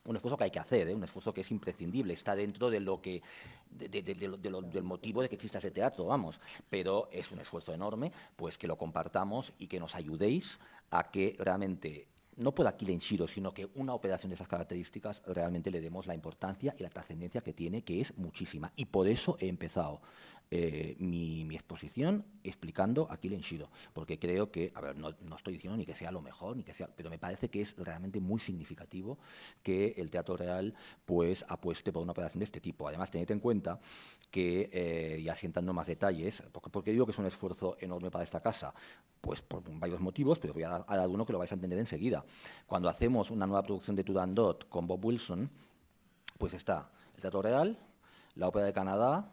Un esfuerzo que hay que hacer, un esfuerzo que es imprescindible, está dentro de lo que del motivo de que exista ese teatro, vamos, pero es un esfuerzo enorme, pues que lo compartamos y que nos ayudéis a que realmente, no por Achille in Shiro, sino que una operación de esas características realmente le demos la importancia y la trascendencia que tiene, que es muchísima. Y por eso he empezado mi exposición explicando Achille in Shiro, porque creo que, a ver, no estoy diciendo ni que sea lo mejor, ni que sea, pero me parece que es realmente muy significativo que el Teatro Real pues apueste por una operación de este tipo. Además, tened en cuenta que, ya sientando más detalles, porque digo que es un esfuerzo enorme para esta casa, pues por varios motivos, pero voy a dar uno que lo vais a entender enseguida. Cuando hacemos una nueva producción de Turandot con Bob Wilson, Pues está el Teatro Real, la Ópera de Canadá,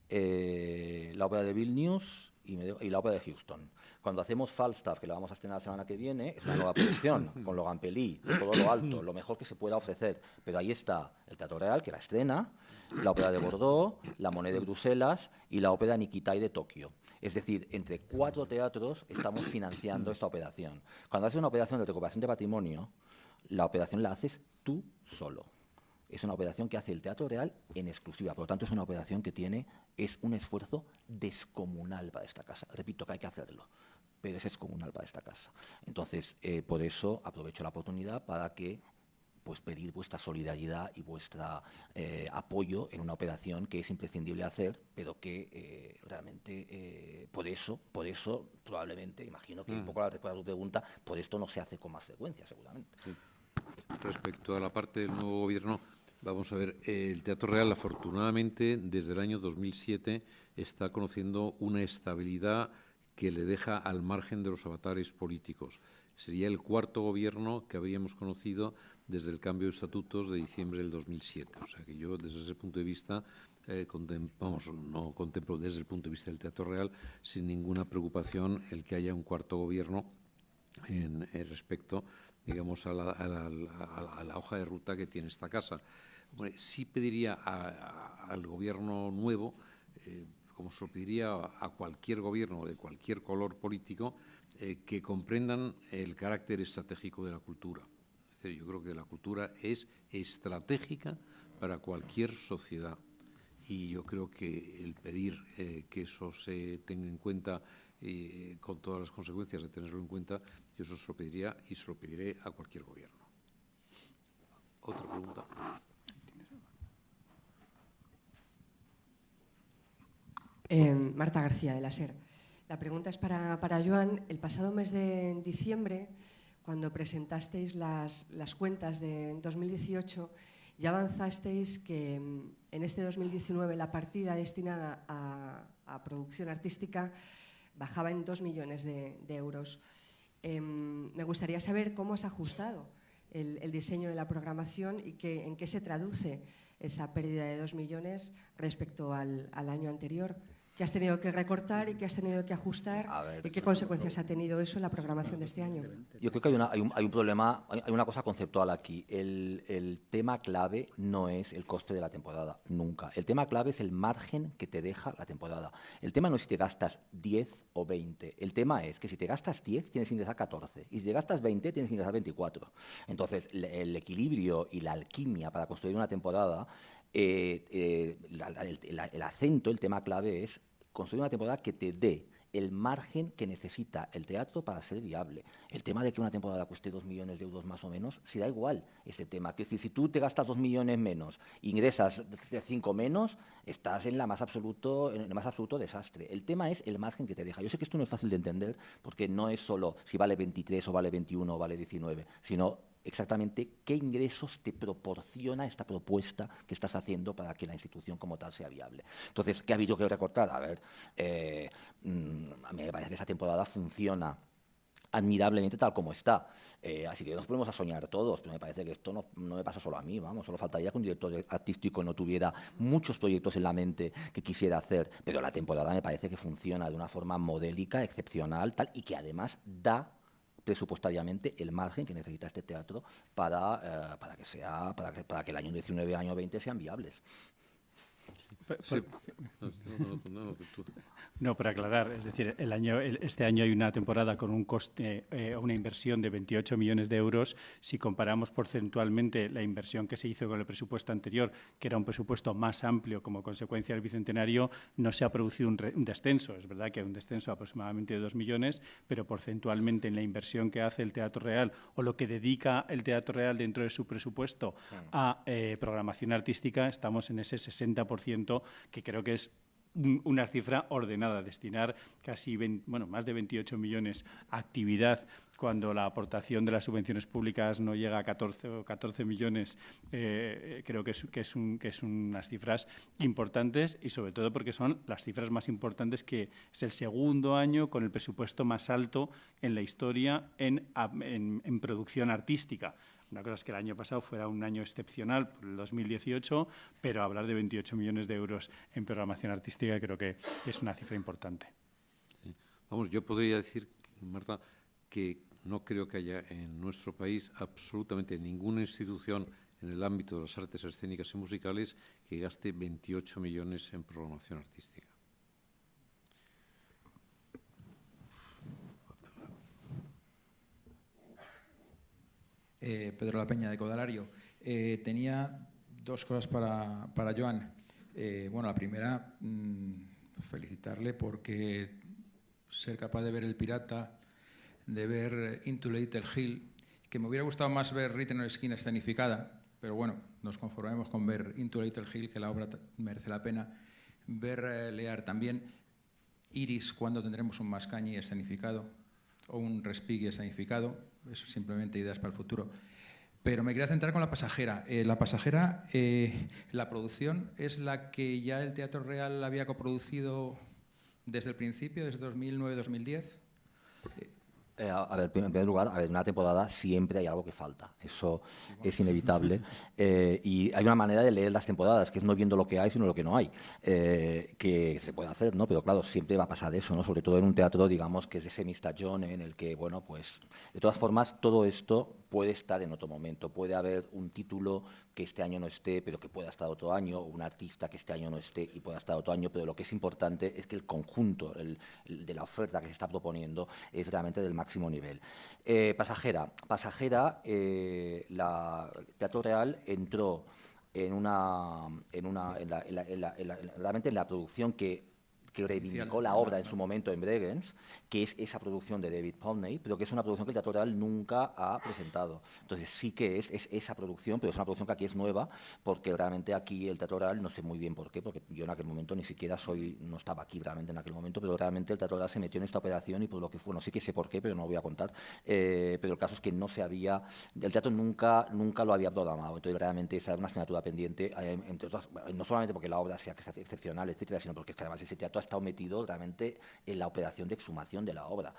la Ópera de Vilnius y la Ópera de Houston. Cuando hacemos Falstaff, que la vamos a estrenar la semana que viene, es una nueva producción, con Logan Pelí, con todo lo alto, lo mejor que se pueda ofrecer. Pero ahí está el Teatro Real, que la estrena, la Ópera de Bordeaux, la Monet de Bruselas y la Ópera Nikitai de Tokio. Es decir, entre 4 teatros estamos financiando esta operación. Cuando haces una operación de recuperación de patrimonio, la operación la haces tú solo. Es una operación que hace el Teatro Real en exclusiva. Por lo tanto, es una operación que es un esfuerzo descomunal para esta casa. Repito que hay que hacerlo, pero es descomunal para esta casa. Entonces, por eso aprovecho la oportunidad para pedir vuestra solidaridad y vuestro apoyo en una operación que es imprescindible hacer, pero que realmente, por eso, probablemente, imagino que un poco la respuesta a tu pregunta, por esto no se hace con más frecuencia, seguramente. Sí. Respecto a la parte del nuevo gobierno, vamos a ver, el Teatro Real, afortunadamente, desde el año 2007 está conociendo una estabilidad que le deja al margen de los avatares políticos. Sería el 4º gobierno que habríamos conocido desde el cambio de estatutos de diciembre del 2007. O sea que yo, desde ese punto de vista, no contemplo desde el punto de vista del Teatro Real sin ninguna preocupación el que haya un 4º gobierno respecto, digamos, a la hoja de ruta que tiene esta casa. Bueno, sí pediría al gobierno nuevo, como se lo pediría a cualquier gobierno de cualquier color político, que comprendan el carácter estratégico de la cultura. Es decir, yo creo que la cultura es estratégica para cualquier sociedad y yo creo que el pedir que eso se tenga en cuenta con todas las consecuencias de tenerlo en cuenta, yo eso se lo pediría y se lo pediré a cualquier gobierno. ¿Otra pregunta? Marta García, de la SER. La pregunta es para Joan. El pasado mes de diciembre, cuando presentasteis las cuentas de 2018, ya avanzasteis que en este 2019 la partida destinada a producción artística bajaba en 2 millones de euros. Me gustaría saber cómo has ajustado el diseño de la programación y en qué se traduce esa pérdida de 2 millones respecto al año anterior. ¿Qué has tenido que recortar y qué has tenido que ajustar? ¿Y qué consecuencias ha tenido eso en la programación de este año? Yo creo que hay un problema, hay una cosa conceptual aquí. El tema clave no es el coste de la temporada, nunca. El tema clave es el margen que te deja la temporada. El tema no es si te gastas 10 o 20. El tema es que si te gastas 10, tienes que ingresar 14. Y si te gastas 20, tienes que ingresar 24. Entonces, el equilibrio y la alquimia para construir una temporada, el acento, el tema clave es construir una temporada que te dé el margen que necesita el teatro para ser viable. El tema de que una temporada cueste 2 millones de euros más o menos, sí da igual este tema. Es decir, si tú te gastas 2 millones menos e ingresas 5 menos, estás en el más absoluto desastre. El tema es el margen que te deja. Yo sé que esto no es fácil de entender porque no es solo si vale 23 o vale 21 o vale 19, sino exactamente qué ingresos te proporciona esta propuesta que estás haciendo para que la institución como tal sea viable. Entonces, ¿qué ha habido que recortar? A ver, a mí me parece que esta temporada funciona admirablemente tal como está. Así que nos ponemos a soñar todos, pero me parece que esto no me pasa solo a mí, vamos, solo faltaría que un director artístico no tuviera muchos proyectos en la mente que quisiera hacer, pero la temporada me parece que funciona de una forma modélica, excepcional, tal, y que además da presupuestariamente el margen que necesita este teatro para que el año 19 y el año 20 sean viables. Sí. No, para aclarar, es decir, este año hay una temporada con un coste o una inversión de 28 millones de euros. Si comparamos porcentualmente la inversión que se hizo con el presupuesto anterior, que era un presupuesto más amplio como consecuencia del Bicentenario, no se ha producido un descenso. Es verdad que hay un descenso aproximadamente de 2 millones, pero porcentualmente en la inversión que hace el Teatro Real o lo que dedica el Teatro Real dentro de su presupuesto a programación artística, estamos en ese 60%, que creo que es una cifra ordenada. Destinar más de 28 millones a actividad cuando la aportación de las subvenciones públicas no llega a 14 millones, creo que es unas cifras importantes y sobre todo porque son las cifras más importantes, que es el segundo año con el presupuesto más alto en la historia en producción artística. Una cosa es que el año pasado fuera un año excepcional, por el 2018, pero hablar de 28 millones de euros en programación artística creo que es una cifra importante. Sí. Vamos, yo podría decir, Marta, que no creo que haya en nuestro país absolutamente ninguna institución en el ámbito de las artes escénicas y musicales que gaste 28 millones en programación artística. Pedro La Peña, de Codalario. Tenía dos cosas para Joan. Bueno, la primera, felicitarle porque ser capaz de ver El Pirata, de ver Into Little Hill, que me hubiera gustado más ver Written Skin escenificada, pero bueno, nos conformamos con ver Into Little Hill, que la obra merece la pena. Ver Lear también. Iris, cuando tendremos un Mascagni escenificado o un Respighi escenificado. Eso simplemente ideas para el futuro. Pero me quería centrar con La Pasajera. La Pasajera, la producción es la que ya el Teatro Real había coproducido desde el principio, desde 2009-2010. A ver, en primer lugar, en una temporada siempre hay algo que falta. Eso sí, bueno, es inevitable. Y hay una manera de leer las temporadas, que es no viendo lo que hay, sino lo que no hay. Que se puede hacer, ¿no? Pero claro, siempre va a pasar eso, ¿no? Sobre todo en un teatro, digamos, que es ese semi-stagione, en el que, bueno, pues, de todas formas, todo esto puede estar en otro momento. Puede haber un título que este año no esté, pero que pueda estar otro año, o un artista que este año no esté y pueda estar otro año, pero lo que es importante es que el conjunto de la oferta que se está proponiendo es realmente del máximo nivel. Pasajera, la Teatro Real entró realmente en la producción que reivindicó la obra en su momento en Bregenz, que es esa producción de David Poulney, pero que es una producción que el Teatro Real nunca ha presentado. Entonces sí que es esa producción, pero es una producción que aquí es nueva, porque realmente aquí el Teatro Real, no sé muy bien por qué, porque yo en aquel momento ni siquiera no estaba aquí realmente en aquel momento, pero realmente el Teatro Real se metió en esta operación y por lo que fue, no sí que sé por qué, pero no lo voy a contar, pero el caso es que el teatro nunca lo había programado, entonces realmente esa era una asignatura pendiente, entre otras, no solamente porque la obra sea excepcional, etcétera, sino porque es que además ese teatro ha estado metido realmente en la operación de exhumación de la obra.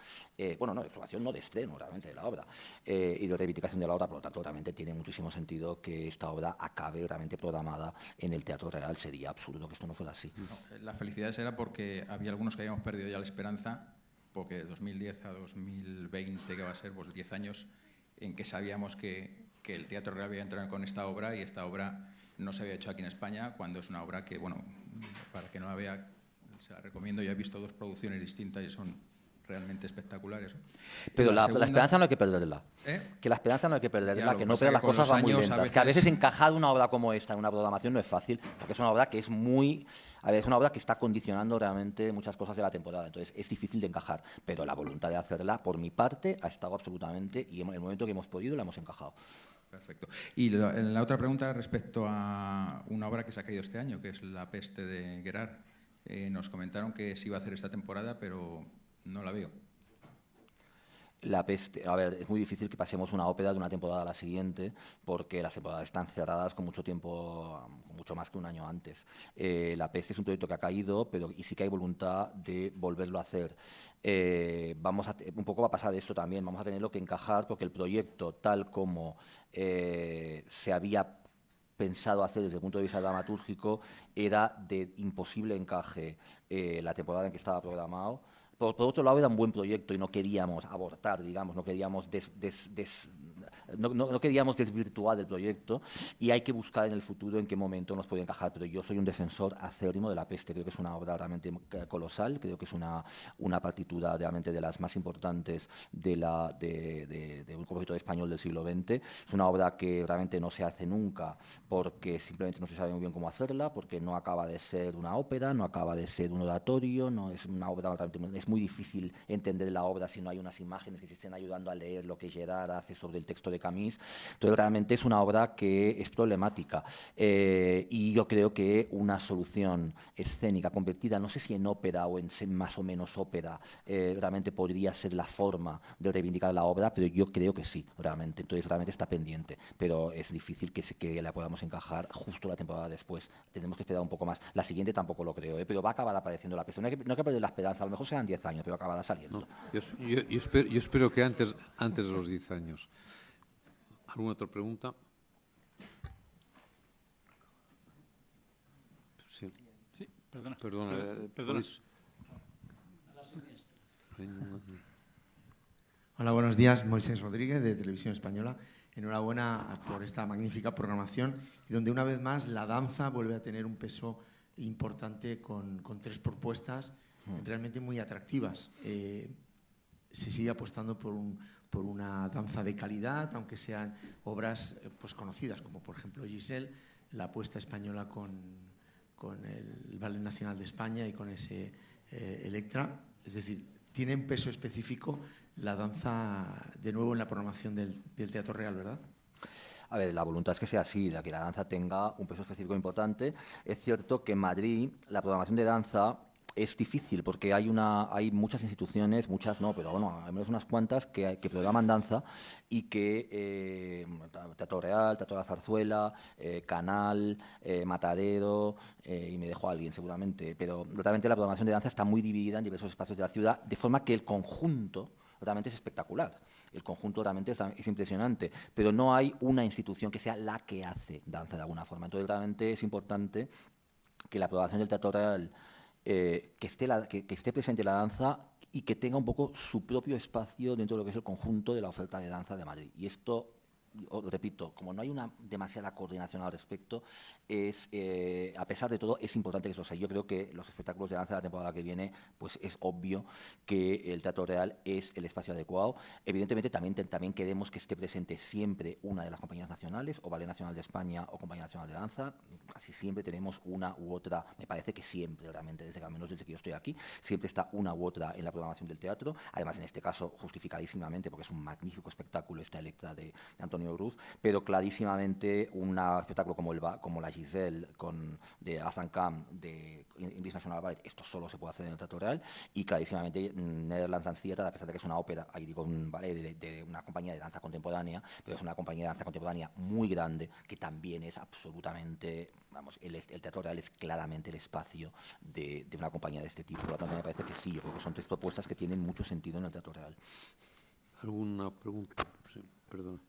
Bueno, no, de exhumación no de estreno realmente de la obra y de reivindicación de la obra, por lo tanto realmente tiene muchísimo sentido que esta obra acabe realmente programada en el Teatro Real. Sería absurdo que esto no fuera así. No, la felicidad era porque había algunos que habíamos perdido ya la esperanza, porque de 2010 a 2020, que va a ser pues 10 años, en que sabíamos que el Teatro Real había entrado con esta obra y esta obra no se había hecho aquí en España, cuando es una obra que, bueno, para que no la vea, se la recomiendo. Ya he visto dos producciones distintas y son realmente espectaculares, ¿no? Pero la esperanza no hay que perderla. Que la esperanza no hay que perderla, que no pero las cosas van muy lentas. Que a veces encajar una obra como esta en una programación no es fácil, porque es una obra que es es una obra que está condicionando realmente muchas cosas de la temporada. Entonces es difícil de encajar, pero la voluntad de hacerla, por mi parte, ha estado absolutamente, y en el momento que hemos podido, la hemos encajado. Perfecto. Y la otra pregunta respecto a una obra que se ha caído este año, que es La Peste de Gerard. Nos comentaron que se iba a hacer esta temporada, pero no la veo. La Peste, a ver, es muy difícil que pasemos una ópera de una temporada a la siguiente, porque las temporadas están cerradas con mucho tiempo, mucho más que un año antes. La Peste es un proyecto que ha caído, y sí que hay voluntad de volverlo a hacer. Un poco va a pasar esto también, vamos a tenerlo que encajar, porque el proyecto, tal como se había pensado hacer desde el punto de vista dramatúrgico, era de imposible encaje la temporada en que estaba programado. Por otro lado, era un buen proyecto y no queríamos abortar, digamos, no queríamos no queríamos desvirtuar el proyecto, y hay que buscar en el futuro en qué momento nos puede encajar. Pero yo soy un defensor acérrimo de La Peste. Creo que es una obra realmente colosal, creo que es una partitura realmente de las más importantes de un compositor español del siglo XX. Es una obra que realmente no se hace nunca porque simplemente no se sabe muy bien cómo hacerla, porque no acaba de ser una ópera, no acaba de ser un oratorio, no es una obra, es muy difícil entender la obra si no hay unas imágenes que se estén ayudando a leer lo que Gerard hace sobre el texto de Camus. Entonces realmente es una obra que es problemática, y yo creo que una solución escénica convertida, no sé si en ópera o en más o menos ópera, realmente podría ser la forma de reivindicar la obra, pero yo creo que sí, realmente. Entonces realmente está pendiente, pero es difícil que la podamos encajar justo la temporada después. Tenemos que esperar un poco más. La siguiente tampoco lo creo, pero va a acabar apareciendo La Peste. No hay que perder la esperanza, a lo mejor serán 10 años, pero acabará saliendo. No, yo espero que antes de los 10 años. ¿Alguna otra pregunta? Sí. Sí, perdona. Perdona. Perdona. Hola, buenos días. Moisés Rodríguez, de Televisión Española. Enhorabuena por esta magnífica programación y donde una vez más la danza vuelve a tener un peso importante con 3 propuestas realmente muy atractivas. Se sigue apostando por una danza de calidad, aunque sean obras pues conocidas, como por ejemplo Giselle, la apuesta española con el Ballet Nacional de España y con ese Electra. Es decir, tiene un peso específico la danza de nuevo en la programación del Teatro Real, ¿verdad? A ver, la voluntad es que sea así, que la danza tenga un peso específico importante. Es cierto que en Madrid la programación de danza es difícil porque hay muchas instituciones, muchas no, pero bueno, al menos unas cuantas que programan danza y que Teatro Real, Teatro de la Zarzuela, Canal, Matadero, y me dejo a alguien seguramente, pero realmente la programación de danza está muy dividida en diversos espacios de la ciudad, de forma que el conjunto realmente es espectacular. El conjunto realmente es impresionante, pero no hay una institución que sea la que hace danza de alguna forma. Entonces realmente es importante que la programación del Teatro Real que esté presente la danza y que tenga un poco su propio espacio dentro de lo que es el conjunto de la oferta de danza de Madrid. Y esto, os repito, como no hay una demasiada coordinación al respecto, a pesar de todo, es importante que eso sea. Yo creo que los espectáculos de danza de la temporada que viene, pues es obvio que el Teatro Real es el espacio adecuado. Evidentemente, también queremos que esté presente siempre una de las compañías nacionales, o Ballet Nacional de España o Compañía Nacional de Danza. Casi siempre tenemos una u otra, me parece que siempre, realmente, al menos desde que yo estoy aquí, siempre está una u otra en la programación del teatro. Además, en este caso, justificadísimamente, porque es un magnífico espectáculo esta Electra de Antonio Cruz, pero clarísimamente un espectáculo como la Giselle de Azan Kam de English National Ballet, esto solo se puede hacer en el Teatro Real, y clarísimamente Netherlands Dance Theatre, a pesar de que es una ópera, ahí digo un ballet de una compañía de danza contemporánea, pero es una compañía de danza contemporánea muy grande, que también es absolutamente, vamos, el Teatro Real es claramente el espacio de una compañía de este tipo. Por lo tanto, me parece que sí, yo creo que son 3 propuestas que tienen mucho sentido en el Teatro Real. ¿Alguna pregunta? Sí, perdón.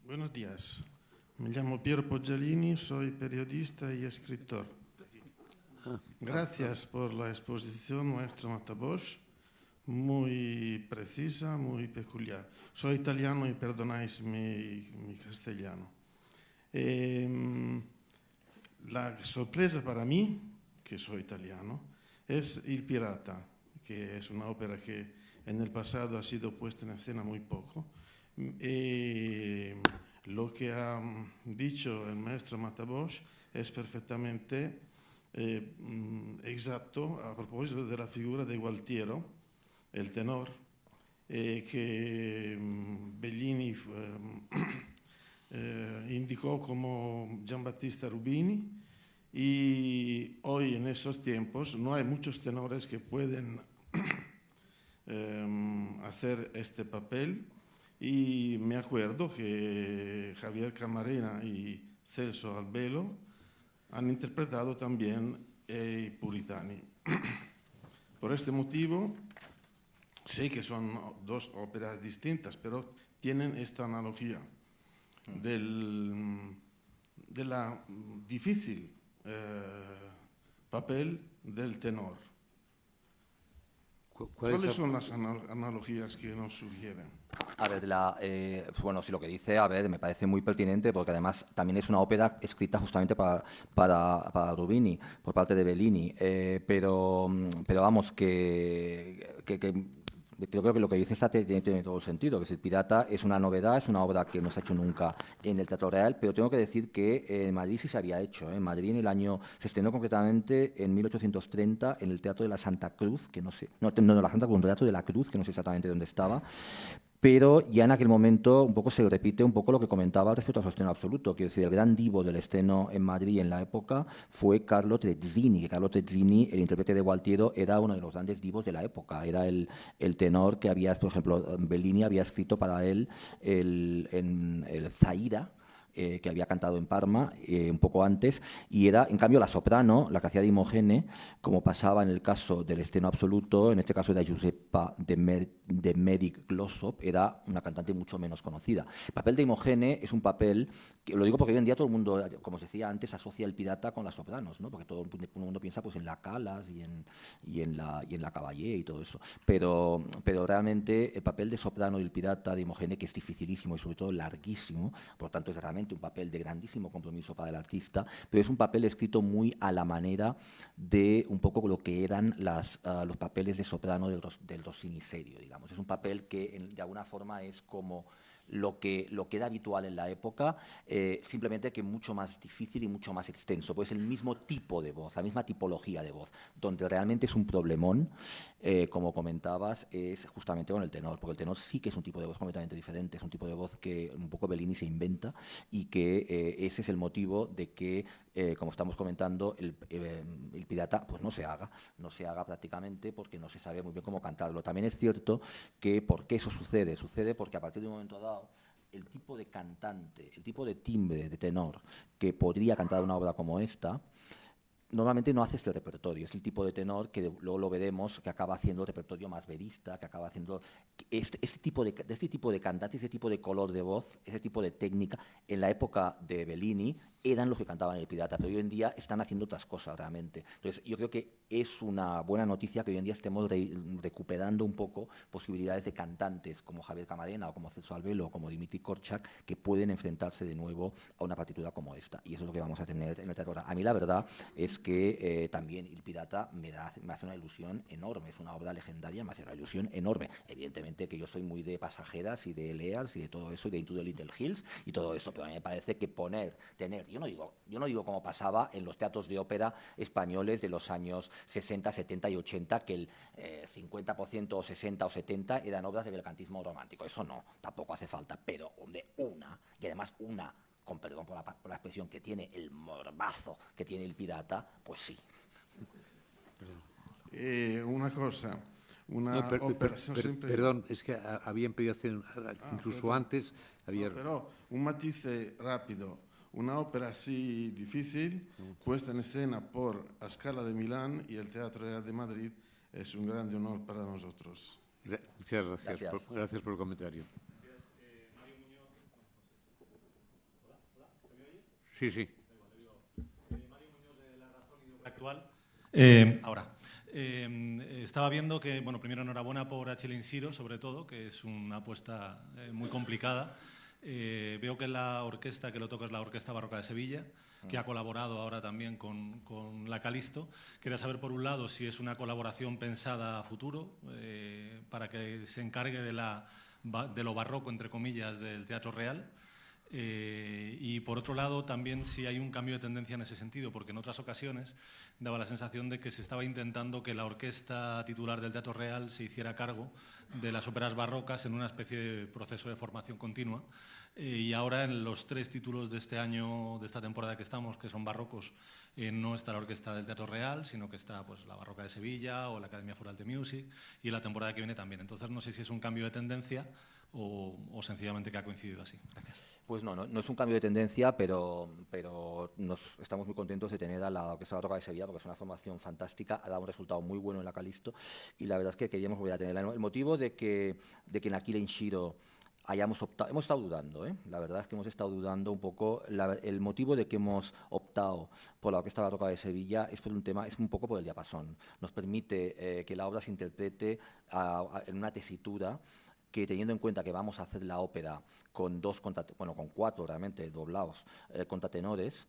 Buenos días. Me llamo Piero Poggialini, soy periodista y escritor. Gracias por la exposición, maestro Matabosch, muy precisa, muy peculiar. Soy italiano y perdonáis mi castellano. La sorpresa para mí, que soy italiano, es Il Pirata, que es una ópera que en el pasado ha sido puesta en escena muy poco. Lo que ha dicho el maestro Matabosch es perfectamente exacto a propósito de la figura de Gualtiero, el tenor, que Bellini indicó como Giambattista Rubini, y hoy en esos tiempos no hay muchos tenores que pueden hacer este papel. Y me acuerdo que Javier Camarena y Celso Albelo han interpretado también i Puritani. Por este motivo, sé que son 2 óperas distintas, pero tienen esta analogía de la difícil papel del tenor. ¿Cuáles son las analogías que nos sugieren? A ver, bueno, sí, lo que dice, a ver, me parece muy pertinente porque además también es una ópera escrita justamente para Rubini, por parte de Bellini, pero vamos, que creo que lo que dice tiene todo el sentido, que El Pirata es una novedad, es una obra que no se ha hecho nunca en el Teatro Real, pero tengo que decir que en Madrid sí se había hecho. En Madrid se estrenó concretamente en 1830 en el Teatro de la Santa Cruz, que no sé, no la Santa Cruz, el Teatro de la Cruz, que no sé exactamente dónde estaba, pero ya en aquel momento un poco se repite un poco lo que comentaba respecto a su estreno absoluto, que es decir, el gran divo del estreno en Madrid en la época fue Carlo Trezzini, que Carlo Trezzini, el intérprete de Gualtiero, era uno de los grandes divos de la época, era el tenor que por ejemplo, Bellini había escrito para él el Zaira, que había cantado en Parma un poco antes, y era, en cambio, la soprano, la que hacía de Imogene, como pasaba en el caso del Steno Absoluto, en este caso era Giuseppa de Medic Glossop, era una cantante mucho menos conocida. El papel de Imogene es un papel, que lo digo porque hoy en día todo el mundo, como os decía antes, asocia el pirata con las sopranos, ¿no? Porque todo el mundo piensa pues, en la Calas y en la Caballé y todo eso. Pero realmente el papel de soprano del pirata de Imogene, que es dificilísimo y sobre todo larguísimo, por tanto es realmente un papel de grandísimo compromiso para el artista, pero es un papel escrito muy a la manera de un poco lo que eran los papeles de soprano del Rossini serio, digamos. Es un papel que de alguna forma es como lo que era habitual en la época, simplemente que mucho más difícil y mucho más extenso, pues el mismo tipo de voz, la misma tipología de voz, donde realmente es un problemón, como comentabas, es justamente con el tenor, porque el tenor sí que es un tipo de voz completamente diferente, es un tipo de voz que un poco Bellini se inventa y que ese es el motivo de que, como estamos comentando, el pirata pues no se haga prácticamente porque no se sabe muy bien cómo cantarlo. También es cierto que, ¿por qué eso sucede? Sucede porque a partir de un momento dado, el tipo de cantante, el tipo de timbre de tenor que podría cantar una obra como esta, normalmente no hace este repertorio. Es el tipo de tenor que luego lo veremos, que acaba haciendo el repertorio más verista, que acaba haciendo este tipo de cantante, ese tipo de color de voz, ese tipo de técnica. En la época de Bellini eran los que cantaban el pirata, pero hoy en día están haciendo otras cosas realmente. Entonces, yo creo que es una buena noticia que hoy en día estemos recuperando un poco posibilidades de cantantes como Javier Camarena o como Celso Albelo o como Dimitri Korczak, que pueden enfrentarse de nuevo a una partitura como esta. Y eso es lo que vamos a tener en el teatro. A mí la verdad es que también El Pirata me hace una ilusión enorme. Es una obra legendaria, me hace una ilusión enorme. Evidentemente que yo soy muy de Pasajeras y de Lears y de todo eso, y de Into the Little Hills y todo eso, pero a mí me parece que tener, yo no digo como pasaba en los teatros de ópera españoles de los años 60, 70 y 80, que el 50% o 60 o 70 eran obras de belcantismo romántico. Eso no, tampoco hace falta, pero de una, y además una, con perdón por la expresión, que tiene el morbazo que tiene El Pirata, pues sí. Una cosa, perdón, es que había pedido hacer, incluso antes, había... No, pero un matiz rápido. Una ópera así difícil, puesta en escena por La Scala de Milán y el Teatro Real de Madrid, es un gran honor para nosotros. Muchas gracias. Gracias por el comentario. Sí, sí. Mario Muñoz, de La Razón y de Actual. Estaba viendo que, bueno, primero enhorabuena por Achille Inchiro, sobre todo, que es una apuesta muy complicada. Veo que la orquesta que lo toca es la Orquesta Barroca de Sevilla, que ha colaborado ahora también con la Calisto. Quería saber, por un lado, si es una colaboración pensada a futuro, para que se encargue de lo barroco, entre comillas, del Teatro Real. Y por otro lado también si hay un cambio de tendencia en ese sentido, porque en otras ocasiones daba la sensación de que se estaba intentando que la orquesta titular del Teatro Real se hiciera cargo de las óperas barrocas en una especie de proceso de formación continua, y ahora en los 3 títulos de este año, de esta temporada que estamos, que son barrocos, no está la orquesta del Teatro Real, sino que está pues la Barroca de Sevilla o la Academia Foral de Music, y la temporada que viene también. Entonces no sé si es un cambio de tendencia o sencillamente que ha coincidido así. Gracias. Pues no es un cambio de tendencia, pero estamos muy contentos de tener a la Orquesta Barroca de Sevilla, porque es una formación fantástica, ha dado un resultado muy bueno en la Calisto, y la verdad es que queríamos volver a tenerla. El motivo de que en Achille Inchiro hemos estado dudando, la verdad es que hemos estado dudando un poco. El motivo de que hemos optado por la Orquesta Barroca de Sevilla es un poco por el diapasón. Nos permite que la obra se interprete en una tesitura que, teniendo en cuenta que vamos a hacer la ópera con 4 realmente doblados contratenores,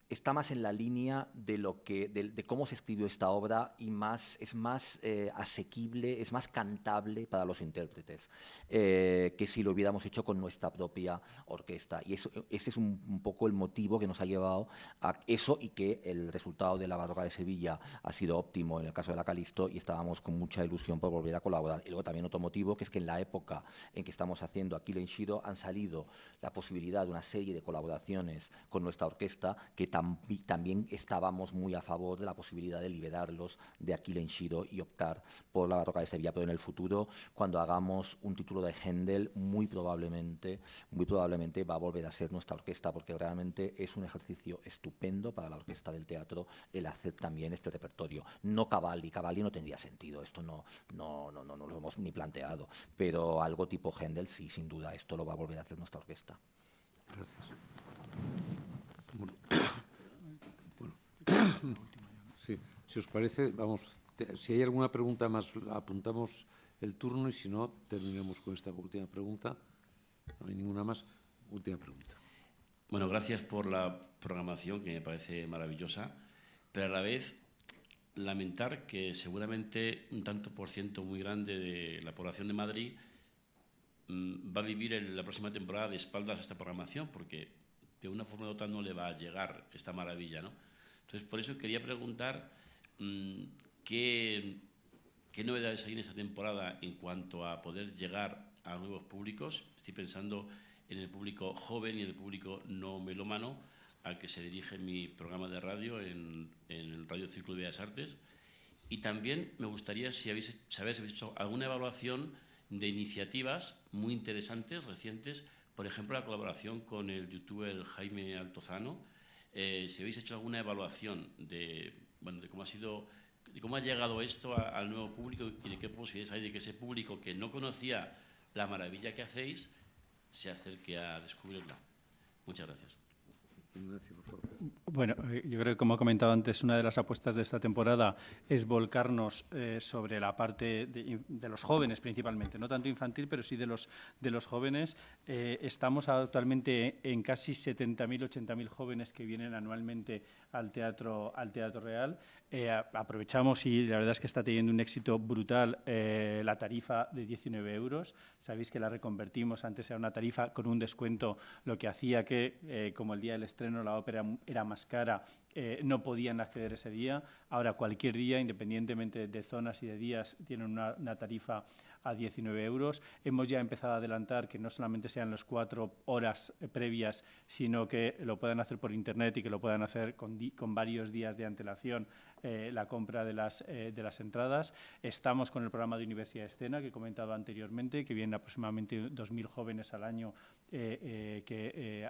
está más en la línea de cómo se escribió esta obra, y es más asequible, es más cantable para los intérpretes que si lo hubiéramos hecho con nuestra propia orquesta. Y ese es un poco el motivo que nos ha llevado a eso, y que el resultado de la Barroca de Sevilla ha sido óptimo en el caso de la Calisto, y estábamos con mucha ilusión por volver a colaborar. Y luego también otro motivo, que es que en la época en que estamos haciendo Achille Inchiro han salido la posibilidad de una serie de colaboraciones con nuestra orquesta que también también estábamos muy a favor de la posibilidad de liberarlos de Aquila en Shiro y optar por la Barroca de Sevilla, pero en el futuro, cuando hagamos un título de Händel, muy probablemente va a volver a ser nuestra orquesta, porque realmente es un ejercicio estupendo para la orquesta del teatro el hacer también este repertorio. No Cavalli no tendría sentido, esto no lo hemos ni planteado, pero algo tipo Händel sí, sin duda, esto lo va a volver a hacer nuestra orquesta. Gracias. Sí, si os parece, si hay alguna pregunta más, apuntamos el turno, y si no, terminamos con esta última pregunta. No hay ninguna más. Última pregunta. Bueno, gracias por la programación, que me parece maravillosa, pero a la vez lamentar que seguramente un tanto por ciento muy grande de la población de Madrid va a vivir en la próxima temporada de espaldas a esta programación, porque de una forma u otra no le va a llegar esta maravilla, ¿no? Entonces, por eso quería preguntar qué novedades hay en esta temporada en cuanto a poder llegar a nuevos públicos. Estoy pensando en el público joven y en el público no melómano, al que se dirige mi programa de radio en el Radio Círculo de Bellas Artes. Y también me gustaría saber si habéis hecho alguna evaluación de iniciativas muy interesantes, recientes, por ejemplo, la colaboración con el youtuber Jaime Altozano. Si habéis hecho alguna evaluación de cómo ha llegado esto al nuevo público y de qué posibilidades hay de que ese público que no conocía la maravilla que hacéis se acerque a descubrirla. Muchas gracias. Ignacio, por favor. Bueno, yo creo que, como he comentado antes, una de las apuestas de esta temporada es volcarnos sobre la parte de los jóvenes principalmente, no tanto infantil, pero sí de los jóvenes. Estamos actualmente en casi 70.000, 80.000 jóvenes que vienen anualmente al Teatro Real. Aprovechamos, y la verdad es que está teniendo un éxito brutal, la tarifa de 19 euros. Sabéis que la reconvertimos, antes era una tarifa con un descuento, lo que hacía que, como el día del estreno la ópera era más cara, no podían acceder ese día. Ahora cualquier día, independientemente de zonas y de días, tienen una tarifa a 19 euros. Hemos ya empezado a adelantar que no solamente sean las 4 horas previas, sino que lo puedan hacer por Internet y que lo puedan hacer con varios días de antelación, la compra de las entradas. Estamos con el programa de Universidad Escena, que he comentado anteriormente, que vienen aproximadamente 2.000 jóvenes al año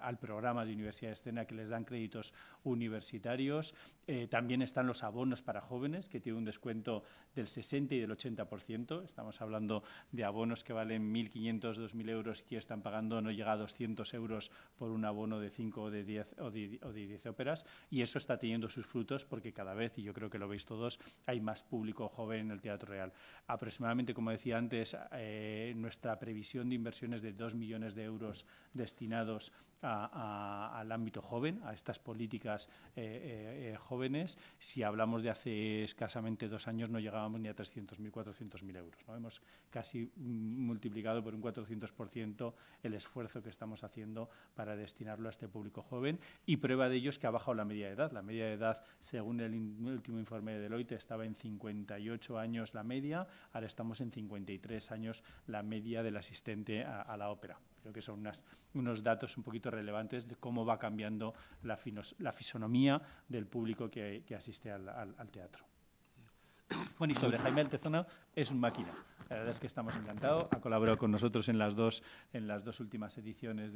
al programa de Universidad Escena, que les dan créditos universitarios. También están los abonos para jóvenes, que tienen un descuento del 60 y del 80%. Estamos hablando de abonos que valen 1.500, 2.000 euros y que están pagando, no llega a 200 euros por un abono de 5 o de 10 o de 10 óperas. Y eso está teniendo sus frutos, porque cada vez, y yo creo que lo veis todos, hay más público joven en el Teatro Real. Aproximadamente, como decía antes, nuestra previsión de inversiones de 2 millones de euros destinados al ámbito joven, a estas políticas jóvenes. Si hablamos de hace escasamente 2 años, no llegábamos ni a 300.000, 400.000 euros, ¿no? Hemos casi multiplicado por un 400% el esfuerzo que estamos haciendo para destinarlo a este público joven, y prueba de ello es que ha bajado la media de edad. La media de edad, según el último informe de Deloitte, estaba en 58 años la media, ahora estamos en 53 años la media del asistente a la ópera. Creo que son unos datos un poquito relevantes de cómo va cambiando la fisonomía del público que asiste al teatro. Bueno, y sobre Jaime Altozano, es un máquina. La verdad es que estamos encantados. Ha colaborado con nosotros en las dos últimas ediciones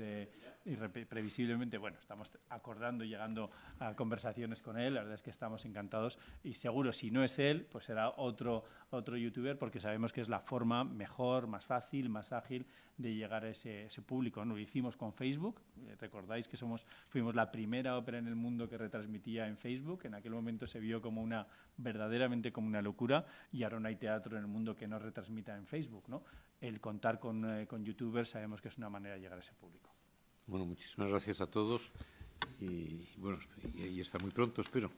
y previsiblemente, bueno, estamos acordando y llegando a conversaciones con él. La verdad es que estamos encantados, y seguro, si no es él, pues será otro youtuber, porque sabemos que es la forma mejor, más fácil, más ágil de llegar a ese público, ¿no? Lo hicimos con Facebook. Recordáis que fuimos la primera ópera en el mundo que retransmitía en Facebook. En aquel momento se vio verdaderamente como una locura, y ahora no hay teatro en el mundo que no retransmita en Facebook, ¿no? El contar con youtubers sabemos que es una manera de llegar a ese público. Bueno, muchísimas gracias a todos, y bueno, y hasta muy pronto, espero.